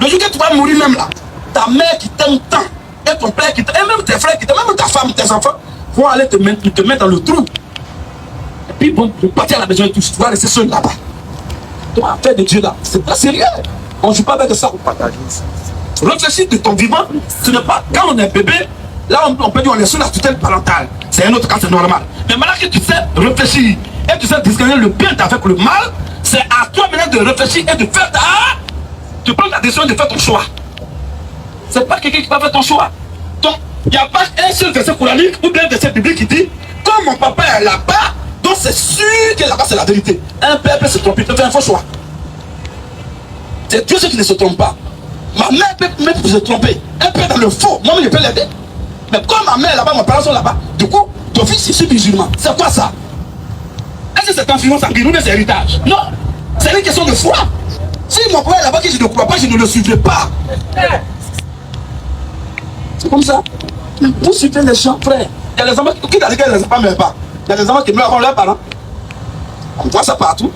Le jour que tu vas mourir même là, ta mère qui t'aime tant, et ton père qui t'aime, et même tes frères qui t'aiment, même ta femme, tes enfants, vont aller te mettre dans le trou. Et puis ils vont partir à la maison et tout, tu vas rester seul là-bas. Donc, affaire de Dieu là, c'est pas sérieux. On ne joue pas avec ça. Réfléchis de ton vivant, ce n'est pas quand on est bébé, là on peut dire on est sous la tutelle parentale. C'est un autre cas, c'est normal. Mais maintenant que tu sais réfléchir et tu sais discerner le bien avec le mal, c'est à toi maintenant de réfléchir et de faire tu prends la décision de faire ton choix. C'est pas quelqu'un qui va faire ton choix. Donc, il n'y a pas un seul verset coranique ou bien un verset biblique qui dit comme mon papa est là-bas, donc c'est sûr que là-bas c'est la vérité. Un père peut se tromper, il peut faire un faux choix. C'est Dieu qui ne se trompe pas. Ma mère peut même se tromper. Elle peut être dans le faux. Moi, je peux l'aider. Mais comme ma mère là-bas, mes parents sont là-bas, du coup, ton fils, je suis musulman. C'est quoi ça? Est-ce que c'est influence sanguine ou bien c'est héritage? Non. C'est une question de foi. Si mon père est là-bas, que je ne crois pas, je ne le suivrai pas. C'est comme ça. Mais vous suivez les gens, frère. Il y a les enfants qui t'ont dit que les enfants ne meurent pas. Il y a des enfants qui meurent avant leurs parents. On voit ça partout.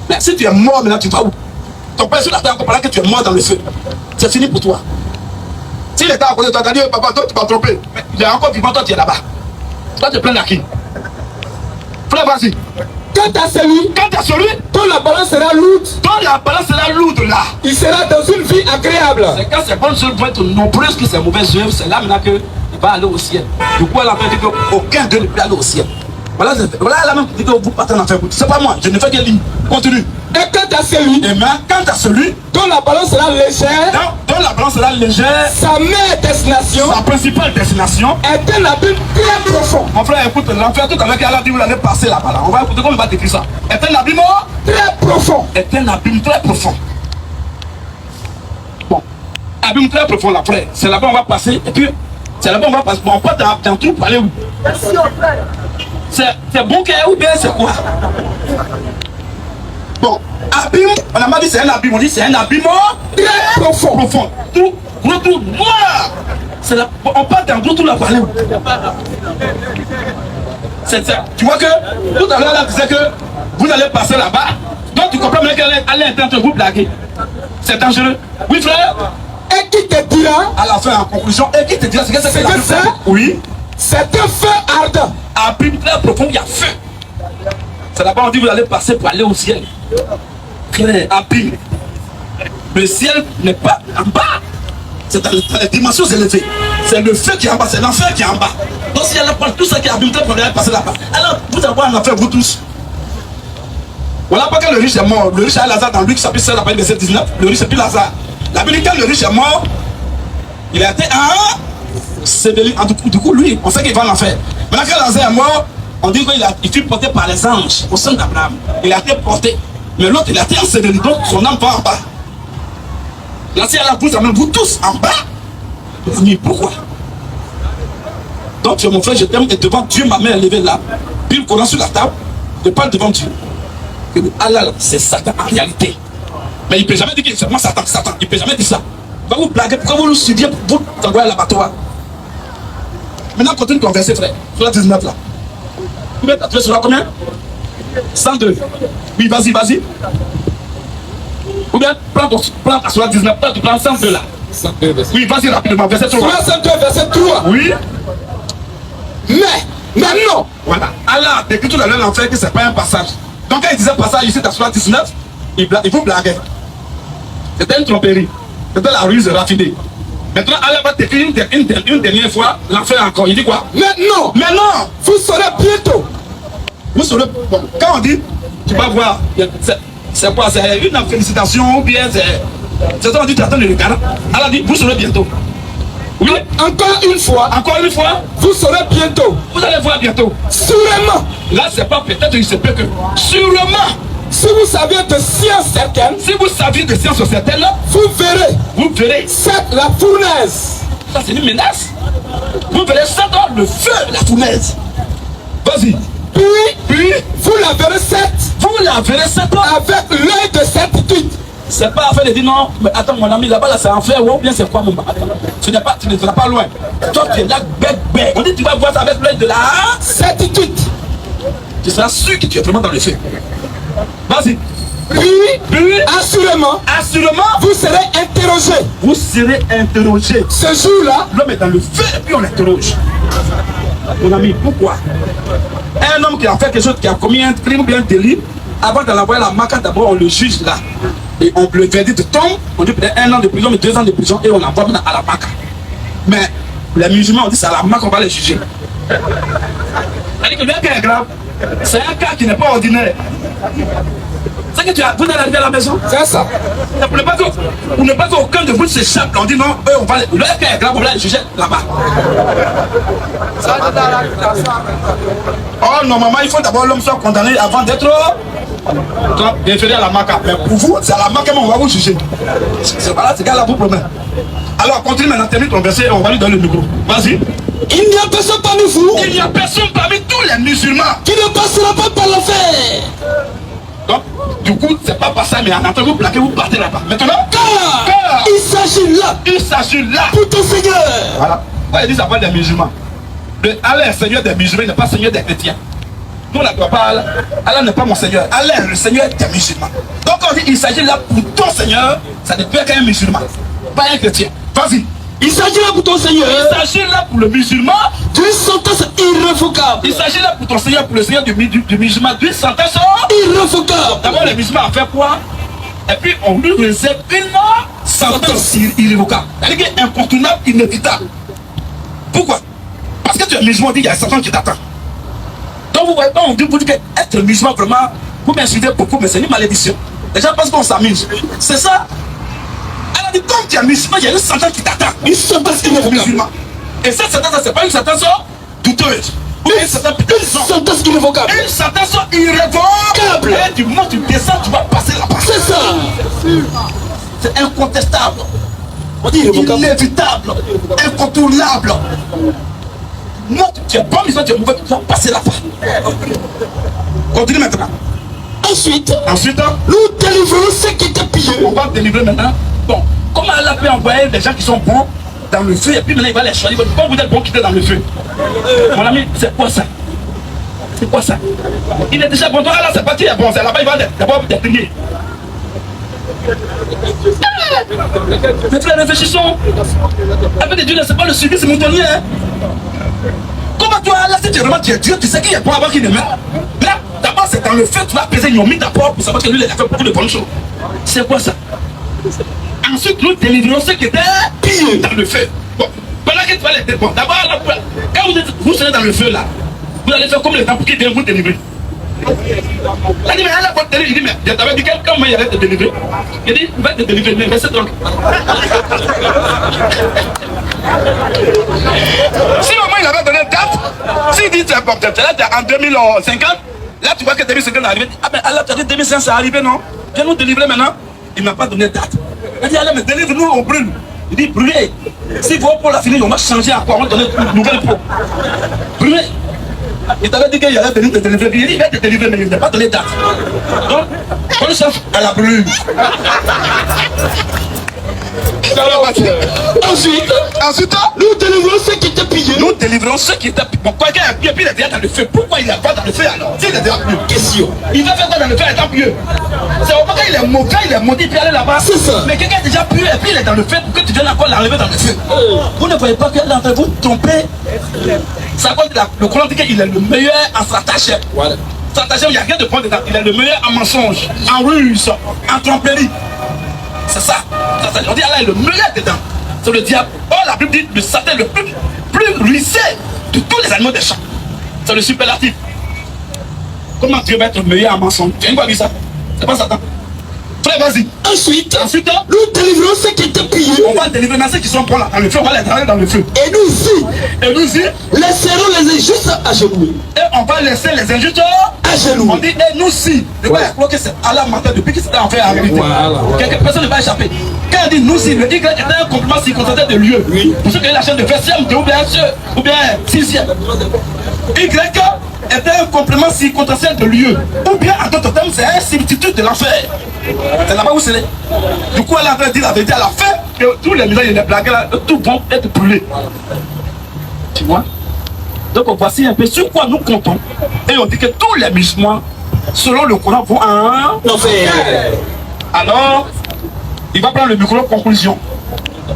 Mais si tu es mort maintenant, tu vas où? Ton père sur la terre, pendant que tu es mort dans le feu. C'est fini pour toi. S'il était à côté de toi, tu as dit, papa, toi tu vas tromper. Mais il est encore vivant, toi tu es là-bas. Toi tu es plein à qui? Frère, vas-y. Quant à celui dont la balance sera lourde, là, il sera dans une vie agréable. C'est quand ces bonnes œuvres vont être nombreuses que ces mauvaises œuvres, c'est là maintenant qu'il va aller au ciel. Du coup, elle a dit qu'aucun d'eux ne peut aller au ciel. Voilà, elle a même dit que vous partez en enfer. C'est pas moi, je ne fais que lire. Continue. Et quant à celui dont la balance sera légère, sa meilleure destination, sa principale destination est un abîme très profond. Mon frère, écoute, l'enfer tout à l'heure qu'elle a dit, vous allez passer là-bas. Là. On va écouter comment il va décrire ça. Est un abîme très profond. Est un abîme très profond. Bon, abîme très profond là, frère. C'est là-bas on va passer. Et puis, c'est là-bas on va passer. Bon, on part dans tout pour aller où? C'est bon qu'il y ait ou bien c'est quoi? Bon, abîme, on a pas dit c'est un abîme, on dit c'est un abîme très profond. Tout, gros tout noir. On part d'un gros tout là pour aller où? Tu vois que tout à l'heure là disait que vous allez passer là-bas. Donc tu comprends bien qu'elle est en train de vous blaguer. C'est dangereux. Oui frère? Et qui te dira à la fin en conclusion, et qui te dira c'est que c'est ça? Oui. C'est un feu ardent. Abîme très profond, il y a feu. C'est là-bas on dit vous allez passer pour aller au ciel. Claire, abîme. Le ciel n'est pas en bas. C'est dans les dimensions élevées. C'est le feu qui est en bas, c'est l'enfer qui est en bas. Donc si elle prend tout ça qui est abîme très profond, elle va passer là-bas. Alors vous allez voir un enfer, vous tous. Voilà pas que le riche est mort. Le riche a Lazare dans Luc chapitre 16, verset 19. Le riche c'est plus Lazare. La Bible dit que le riche est mort. Il a été du coup, lui, on sait qu'il va en enfer. Maintenant que Lazare est mort, on dit qu'il fut porté par les anges au sein d'Abraham. Il a été porté. Mais l'autre, il a été enseveli. Donc, son âme va en bas. Là, si elle a vous amène vous tous en bas. Mais pourquoi? Donc, mon frère, je t'aime et devant Dieu, ma main est levée là. Puis le Coran sur la table. Je parle devant Dieu. Que Allah, c'est Satan en réalité. Mais il ne peut jamais dire que c'est seulement Satan. Il ne peut jamais dire ça. Va vous blaguer, pourquoi vous nous suiviez pour vous envoyer à l'abattoir? Maintenant, continue de converser, frère. Sur la 19 là. Tu es sur la combien? 102. Oui, vas-y, vas-y. Ou bien, prends ta sur la 19, tu prends 102 là. 102, oui, vas-y rapidement, verset 3. 102, verset 3. Oui. Mais non. Voilà. Allah décrit tout à l'heure l'enfer que ce n'est pas un passage. Donc quand il disait passage ici, dans la 19, il vous blaguait. C'était une tromperie. C'était la ruse raffinée. Maintenant, Allah va décrire une dernière fois l'enfer encore. Il dit quoi? Maintenant, vous saurez bientôt. Vous saurez. Bon, quand on dit, tu vas voir, c'est quoi? C'est une félicitation ou bien c'est ça, on dit, tu attends le regard. Allah dit, vous saurez bientôt. Oui. Encore une fois. Vous saurez bientôt. Vous allez voir bientôt. Sûrement. Là, c'est pas peut-être, il se peut que. Sûrement. Si vous saviez de science certaine, vous verrez. C'est la fournaise. Ça, c'est une menace. Vous verrez ça dans le feu, la fournaise. Vas-y. Puis, vous la verrez cette. Avec l'œil de certitude. C'est pas affaire de dire non, mais attends mon ami, là-bas, là, c'est enfer, ou bien c'est quoi mon attends, tu n'es pas loin. Toi, tu es là, bête. On dit tu vas voir ça avec l'œil de la certitude. Tu seras sûr que tu es vraiment dans le feu. Vas-y. Puis, assurément, vous serez interrogé. Ce jour-là, l'homme est dans le feu et puis on l'interroge. Mon ami, pourquoi? Un homme qui a fait quelque chose, qui a commis un crime ou bien un délit, avant de l'envoyer à la Maka, d'abord on le juge là. Et on le verdict tombe, on dit peut-être 1 an de prison, mais 2 ans de prison, et on l'envoie maintenant à la Maka. Mais les musulmans, on dit c'est à la Maka qu'on va les juger. C'est-à-dire que le cas est grave. C'est un cas qui n'est pas ordinaire. C'est que vous allez arriver à la maison. C'est ça. Pour ne pas qu'aucun de vous s'échappe, on dit non, eux on va le cas est grave, on va les juger là-bas. Oh, normalement, il faut d'abord l'homme soit condamné avant d'être référé à la Maka. Mais pour vous, c'est à la Maka qu'on va vous juger. C'est voilà, c'est gars-là vous promet. Alors, continue maintenant, termine ton verset et on va lui donner le micro. Vas-y. Il n'y a personne parmi vous. Il n'y a personne parmi tous les musulmans qui ne passera pas par l'enfer. Donc, du coup, c'est pas par ça, mais en attendant vous plaquez, vous partez là-bas. Maintenant, car il s'agit là pour ton Seigneur. Voilà. Quand il dit ça parle des musulmans. Allah est Seigneur des musulmans, il n'est pas Seigneur des chrétiens. Nous, on ne doit pas. Allah n'est pas mon Seigneur. Allah est le Seigneur des musulmans. Donc, quand on dit il s'agit là pour ton Seigneur, ça ne peut qu'un musulman, pas un chrétien. Vas-y. Il s'agit là pour ton Seigneur. Il s'agit là pour le musulman d'une sentence irrévocable. Il s'agit là pour ton Seigneur, pour le Seigneur du musulman d'une sentence irrévocable. D'abord, les musulmans ont fait quoi? Et puis, on lui réserve une sentence irrévocable. C'est-à-dire incontournable, inévitable. Pourquoi? Parce que tu es musulman, il y a un sentence qui t'attend. Donc, vous voyez, on dit qu'être musulman, vraiment, vous m'insultez beaucoup, mais c'est une malédiction. Les gens pensent qu'on s'amuse. C'est ça. Elle a dit, comme tu es musulman, il y a une sentence qui t'attend. Une sentence irrévocable. Et cette sentence, ce n'est pas une sentence douteuse. Une sentence irrévocable. Une sentence irrévocable. Et du moment où tu descends, tu vas passer la passe. C'est ça. C'est incontestable. On dit inévitable. Incontournable. Non, tu es bon, mais tu es mauvais, tu vas passer la passe. Continue maintenant. Ensuite, nous délivrons ceux qui étaient pieux. On va délivrer maintenant. Bon, comment Allah peut envoyer des gens qui sont bons dans le feu et puis maintenant il va les choisir. Pourquoi vous êtes bon qui êtes dans le feu? Mon ami, c'est quoi ça? C'est quoi ça? Il est déjà bon. Toi là, c'est pas qui est bon. C'est là-bas, il va d'abord détenir. Mais frères, réfléchissons. Avec Dieu, c'est pas le suivi, c'est mon dernier. Hein? Comment toi là, si tu vraiment tu es Dieu, tu sais qu'il est bon avant qu'il ne meure. Là, d'abord c'est dans le feu, tu vas peser Yomi d'abord pour savoir que lui il a fait beaucoup de bonnes choses. C'est quoi ça? Ensuite, nous délivrons ceux qui étaient pires dans le feu. Bon, pendant que tu vas les délivrer. Bon, d'abord, quand vous serez dans le feu là, vous allez faire comme les temps pour qu'ils viennent vous délivrer. Elle dit, mais elle a pas de délivrer. Il dit, mais je t'avais dit quelqu'un il allait te délivrer. Il dit, il va te délivrer, mais reste donc. Si au moins il avait donné date, s'il dit, en 2050, là tu vois que 2050 est arrivé. Ah ben Allah t'a dit 2005 c'est arrivé, non? Viens nous délivrer maintenant. Il n'a pas donné date. Il dit, allez, mais délivre-nous, on brûle. Il dit, brûlez. Si vos peaux la finir, on va changer à quoi? On va donner une nouvelle peau. Brûlez. Il t'avait dit qu'il allait venir te délivrer. Il dit, il va te délivrer, mais il n'a pas donné date. Donc, on le cherche à la brûle. Ensuite, nous délivrons ceux qui étaient pillés. Nous délivrons ceux qui étaient pillés. Bon, quelqu'un a pillé, puis il est déjà dans le feu. Pourquoi il n'est pas dans le feu alors? S'il est déjà pieux. Question. Il va faire quoi dans le feu étant pieux? C'est au moment qu'il est mauvais, il est maudit, puis aller là-bas. C'est ça. Mais quelqu'un est déjà pieux et puis il est dans le feu pour que tu viennes encore l'arriver dans le feu. Vous ne voyez pas que l'entre vous trompez. Ça compte le Coran dit qu'il est le meilleur en stratagème. Voilà. Stratagème, il n'y a rien de point dedans. Il est le meilleur en mensonge, en ruse, en tromperie. C'est ça. On dit Allah est le meilleur dedans. C'est le diable. Oh, la Bible dit le Satan est le plus rusé de tous les animaux des champs. C'est le superlatif. Comment Dieu va être meilleur en mensonge? Tu viens de voir ça? C'est pas Satan. Frère, vas-y. Ensuite, nous délivrons ceux qui étaient pillés. On va délivrer ceux qui sont pour là dans le feu. On va les traîner dans le feu. Et nous y laisserons les injustes agenouillés. Et on va laisser les injustes agenouillés. On dit, et nous si. Le gars, je crois que c'est Allah matin depuis qu'il s'était en fait arriver. Quelques personnes ne va échapper. Quand il dit nous si, le Y était un complément circonstanciel de lieu. Pour ceux qui ont la chaîne de verset ou bien 6e. Y était un complément circonstanciel de lieu. Ou bien, en d'autres termes, c'est un substitut de l'enfer. C'est là-bas où c'est. Du coup, elle a dit la vérité à la fin que tous les misères et les blagues là, tout vont être brûlés. Tu vois? Donc, voici un peu sur quoi nous comptons. Et on dit que tous les musulmans, selon le Coran, vont en enfer. Alors, il va prendre le micro conclusion.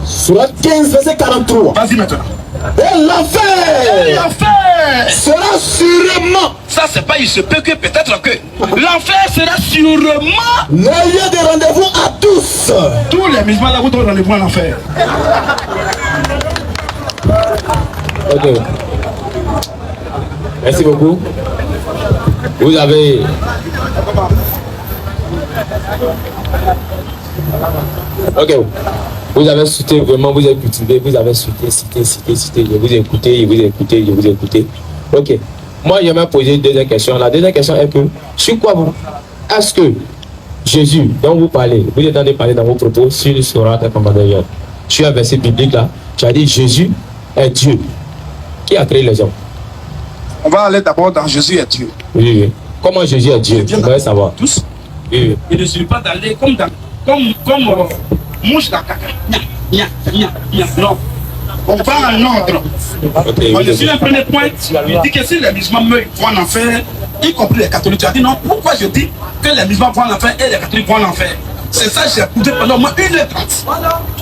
Surat 15, verset 43. Vas-y maintenant. Et l'enfer sera sûrement. Ça, c'est pas il se peut que peut-être que l'enfer sera sûrement le lieu de rendez-vous à tous. Tous les musulmans là, vous donnent rendez-vous à l'enfer. Ok. Merci beaucoup. Vous avez. Ok. Vous avez cité vraiment, vous avez cultivé, vous avez cité. Je vous ai écouté. Ok. Moi, je vais poser une deuxième question. La deuxième question est que, sur quoi vous. Est-ce que Jésus, dont vous parlez, vous êtes en train de parler dans vos propos sur le Sourate Al-Qamar, sur un verset biblique là, tu as dit Jésus est Dieu. Qui a créé les hommes? On va aller d'abord dans Jésus est Dieu. Oui. Comment Jésus est Dieu? Je voudrais savoir. Tous. Oui. Il ne suffit pas d'aller comme mouche dans caca. Non. On va en ordre. Okay, on suit un premier point. Il dit que si les musulmans meurent, ils vont en enfer, y compris les catholiques. Tu as dit non. Pourquoi je dis que les musulmans vont en enfer et les catholiques vont en enfer? C'est ça que j'ai écouté pendant au moins 1h30.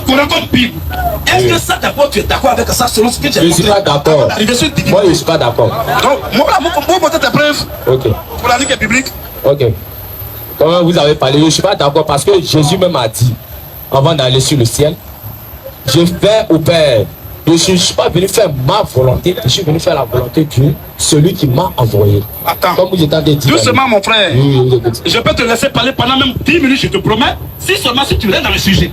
Qu'on rencontre Bible. Est-ce que ça d'abord tu es d'accord avec ça selon ce que j'ai montré? Je ne suis pas d'accord. Moi, je ne suis pas d'accord. Donc, moi, montrer tes preuves. Ok. Pour la ligue biblique. Ok. Comment vous avez parlé? Je ne suis pas d'accord parce que Jésus même a dit, avant d'aller sur le ciel, je vais au Père. Je ne suis pas venu faire ma volonté, je suis venu faire la volonté de celui qui m'a envoyé. Attends. Comme vous êtes en train de dire. Doucement, mon frère. Oui, je peux te laisser parler pendant même 10 minutes, je te promets. Si seulement si tu restes dans le sujet.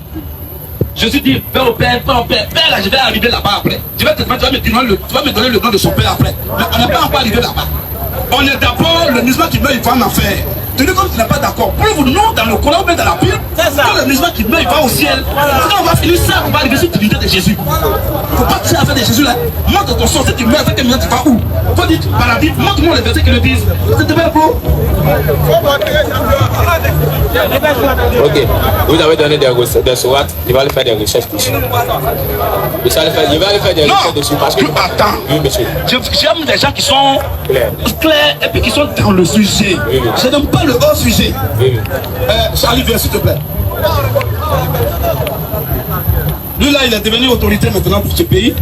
Je suis dit, va au Père, va au Père. Père, là, je vais arriver là-bas après. Tu vas me donner le nom de son Père après. Mais on n'est pas encore arrivé là-bas. On est d'abord le musulman qui meurt, il va en enfer. Tu dis comme tu n'es pas d'accord. Prouve-nous dans le Coran ou bien dans la Bible que le musulman qui meurt, il va au ciel. Quand on va finir ça, on va arriver sur l'unité de Jésus. Il ne faut pas tirer à faire de Jésus là. Montre ton sort, si tu meurs avec un musulman, tu vas où? Faut dire, paradis, montre-moi les versets qui le disent. C'est de bien beau. Ok, vous avez donné des sourates, il va aller faire des recherches dessus. Il va aller faire des recherches dessus parce que. Attends. Oui, monsieur. J'aime des gens qui sont clairs et puis qui sont dans le sujet. Oui. Je n'aime pas le hors sujet. Oui. Charlie, viens s'il te plaît. Lui là, il est devenu autorité maintenant pour ce pays.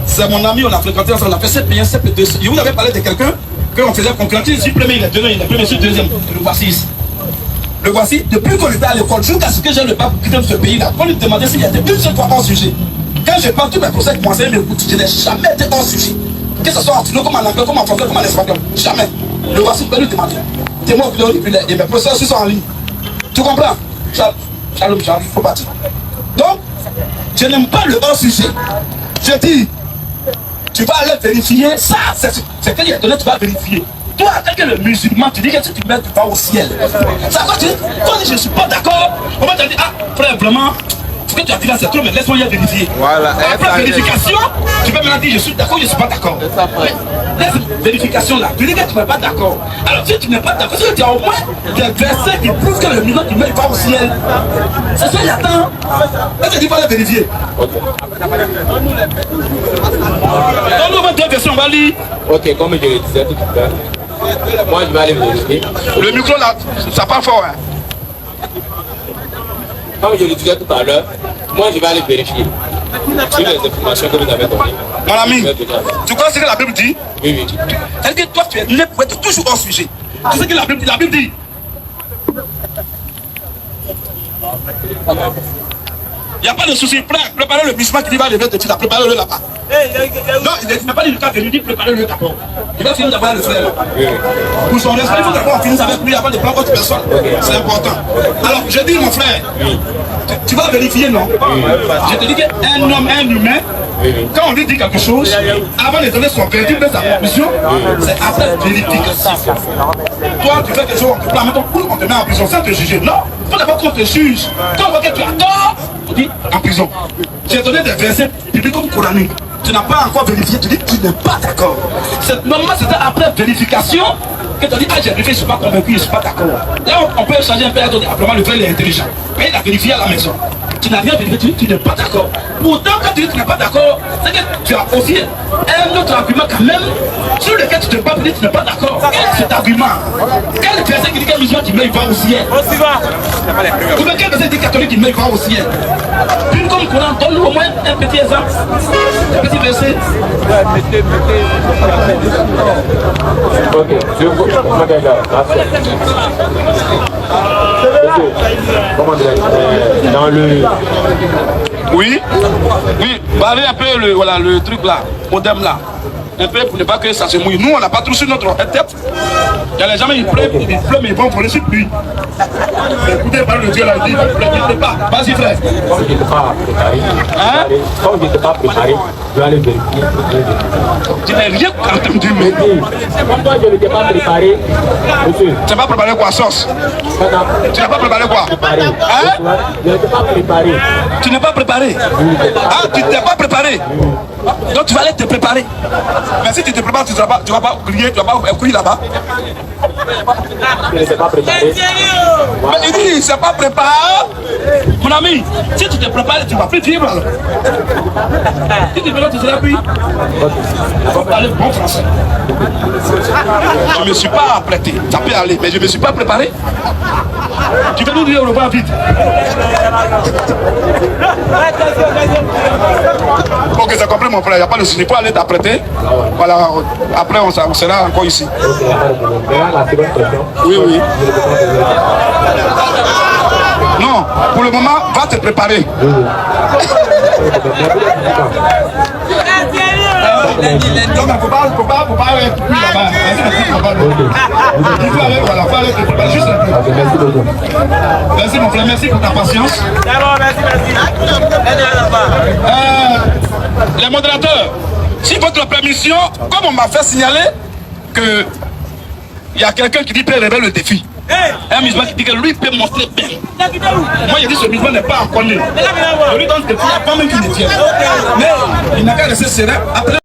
C'est mon ami, on a fréquenté ensemble, on a fait 7 pays, 7 2. Je vous avais parlé de quelqu'un qu'on faisait concurrence. Je suis premier, il est deuxième, il est premier, je suis deuxième. Le voici ici. Le voici, depuis qu'on était à l'école, jusqu'à ce que j'ai le pape qui quitte ce pays là, on lui demandait s'il y avait une seule fois hors sujet. Quand je parle tous mes procès qui m'enseignaient mes routes, je n'ai jamais été hors sujet. Que ce soit en philo, comme en anglais, comme en français, comme en espagnol. Jamais. Le voici, va lui demander. T'es moi vidéo et mes professeurs aussi sont en ligne. Tu comprends? Shalom, il faut partir. Donc, je n'aime pas le hors sujet. Je dis, tu vas aller vérifier. Ça, c'est qu'il y a donné, tu vas vérifier. Toi, en tant que le musulman, tu dis que si tu mets, tu vas au ciel. Ça va, tu dis, je ne suis pas d'accord. On va te dire, ah, frère, vraiment, ce que tu as dit là, c'est trop, mais laisse-moi y vérifier. Voilà. Après vérification, tu peux maintenant dire, je suis d'accord, je ne suis pas d'accord. Laisse vérification là. Tu dis que tu n'es pas d'accord. Alors, si tu n'es pas d'accord, si tu as au moins des versets qui prouvent que le musulman qui met, il va au ciel. C'est ça, il attend. Là, tu dis, pas le vérifier. Donne-nous 22 versions, on va lire. Ok, comme je le disais tout à l'heure. Moi, je vais aller vérifier. Le micro là, ça part fort. Hein. Comme je le disais tout à l'heure, moi, je vais aller vérifier sur les informations que vous avez données. Mon ami, tu crois ce que la Bible dit? Oui. Est-ce que toi, tu es né pour être toujours hors sujet? Tu sais ce que la Bible dit? La Bible dit. Il n'y a pas de souci. Préparez le musulman qui va lever de suite. Préparez-le là-bas. Non, il n'a pas dit le cas de lui, dit préparez-le d'abord. Il va finir d'abord le frère. Pour son respect, il faut d'abord finir avec lui avant de prendre autre personne. C'est important. Alors, je dis, mon frère, tu vas vérifier, non? Je te dis qu'un homme, un humain, quand on lui dit quelque chose, avant de donner son verdict de sa conclusion, c'est après vérification. Toi, tu fais quelque chose, on te prend, on te met en prison sans te juger. Non, il faut d'abord qu'on te juge. Quand on voit que tu as tort, on dit en prison. J'ai donné des versets publics comme coraniques. Tu n'as pas encore vérifié, tu dis que tu n'es pas d'accord. Normalement, c'était après vérification que tu dis, ah, j'ai vérifié, je ne suis pas convaincu, je ne suis pas d'accord. Là, on peut changer un peu, vraiment le frère est intelligent. Mais il a vérifié à la maison. Tu n'as rien vérifié, tu dis que tu n'es pas d'accord. Pourtant, quand tu dis que tu n'es pas d'accord, c'est que tu as aussi un autre argument quand même sur lequel tu te bats pour dire que tu n'es pas d'accord. Quel est cet argument? Quel verset qui dit qu'un musulman qui meurt, il va au ciel? Ou bien quel verset dit catholique qui meurt, il va au ciel? Puis comme Coran, donne-nous au moins un petit exemple. Un petit verset. Ok, je vous comment dire, dans le... Oui, parlez un peu le truc là, modem là. Un peu pour ne pas que ça se mouille. Nous, on n'a pas tout sur notre tête. Il y a les gens qui pleuvent, mais ils vont voler sur lui. Écoutez, par le Dieu là, il dit, ne pas. Vas-y, frère. Comme je n'étais pas préparé, comme je n'étais pas préparé, je vais aller vérifier. Tu n'as rien entendu, mais. Comme toi, je n'étais pas préparé, monsieur. Tu n'as pas préparé quoi, sauce? Tu n'as pas préparé quoi? Hein? Je n'étais pas préparé. Tu n'es pas préparé? Ah, tu n'es pas préparé? Donc tu vas aller te préparer. Mais si tu te prépares, tu ne vas pas crier, tu ne vas pas courir là-bas. Je n'étais pas préparé. Mais il dit, il ne s'est pas préparé. Mon ami, si tu te prépares, tu ne vas plus vivre. Si tu te prépares, tu seras plus. Tu vas parler bon français. Je ne me suis pas apprêté. Ça peut aller, mais je ne me suis pas préparé. Tu veux nous dire au revoir vite. Ok, c'est compris mon frère, il n'y a pas de souci. Il faut aller t'apprêter. Voilà, après on sera encore ici. Oui. Non, pour le moment, va te préparer. Non, mais faut pas aller plus là-bas. Il faut aller, voilà, faut aller te préparer juste un peu. Merci mon frère, merci pour ta patience. Les modérateurs, si votre permission, comme on m'a fait signaler que il y a quelqu'un qui dit peut relever le défi. Un musulman qui dit que lui peut montrer bien. Moi, il dit que ce musulman n'est pas encore né. Je lui donne le défi avant même qu'il ne vienne. Mais il n'a qu'à rester serein. Après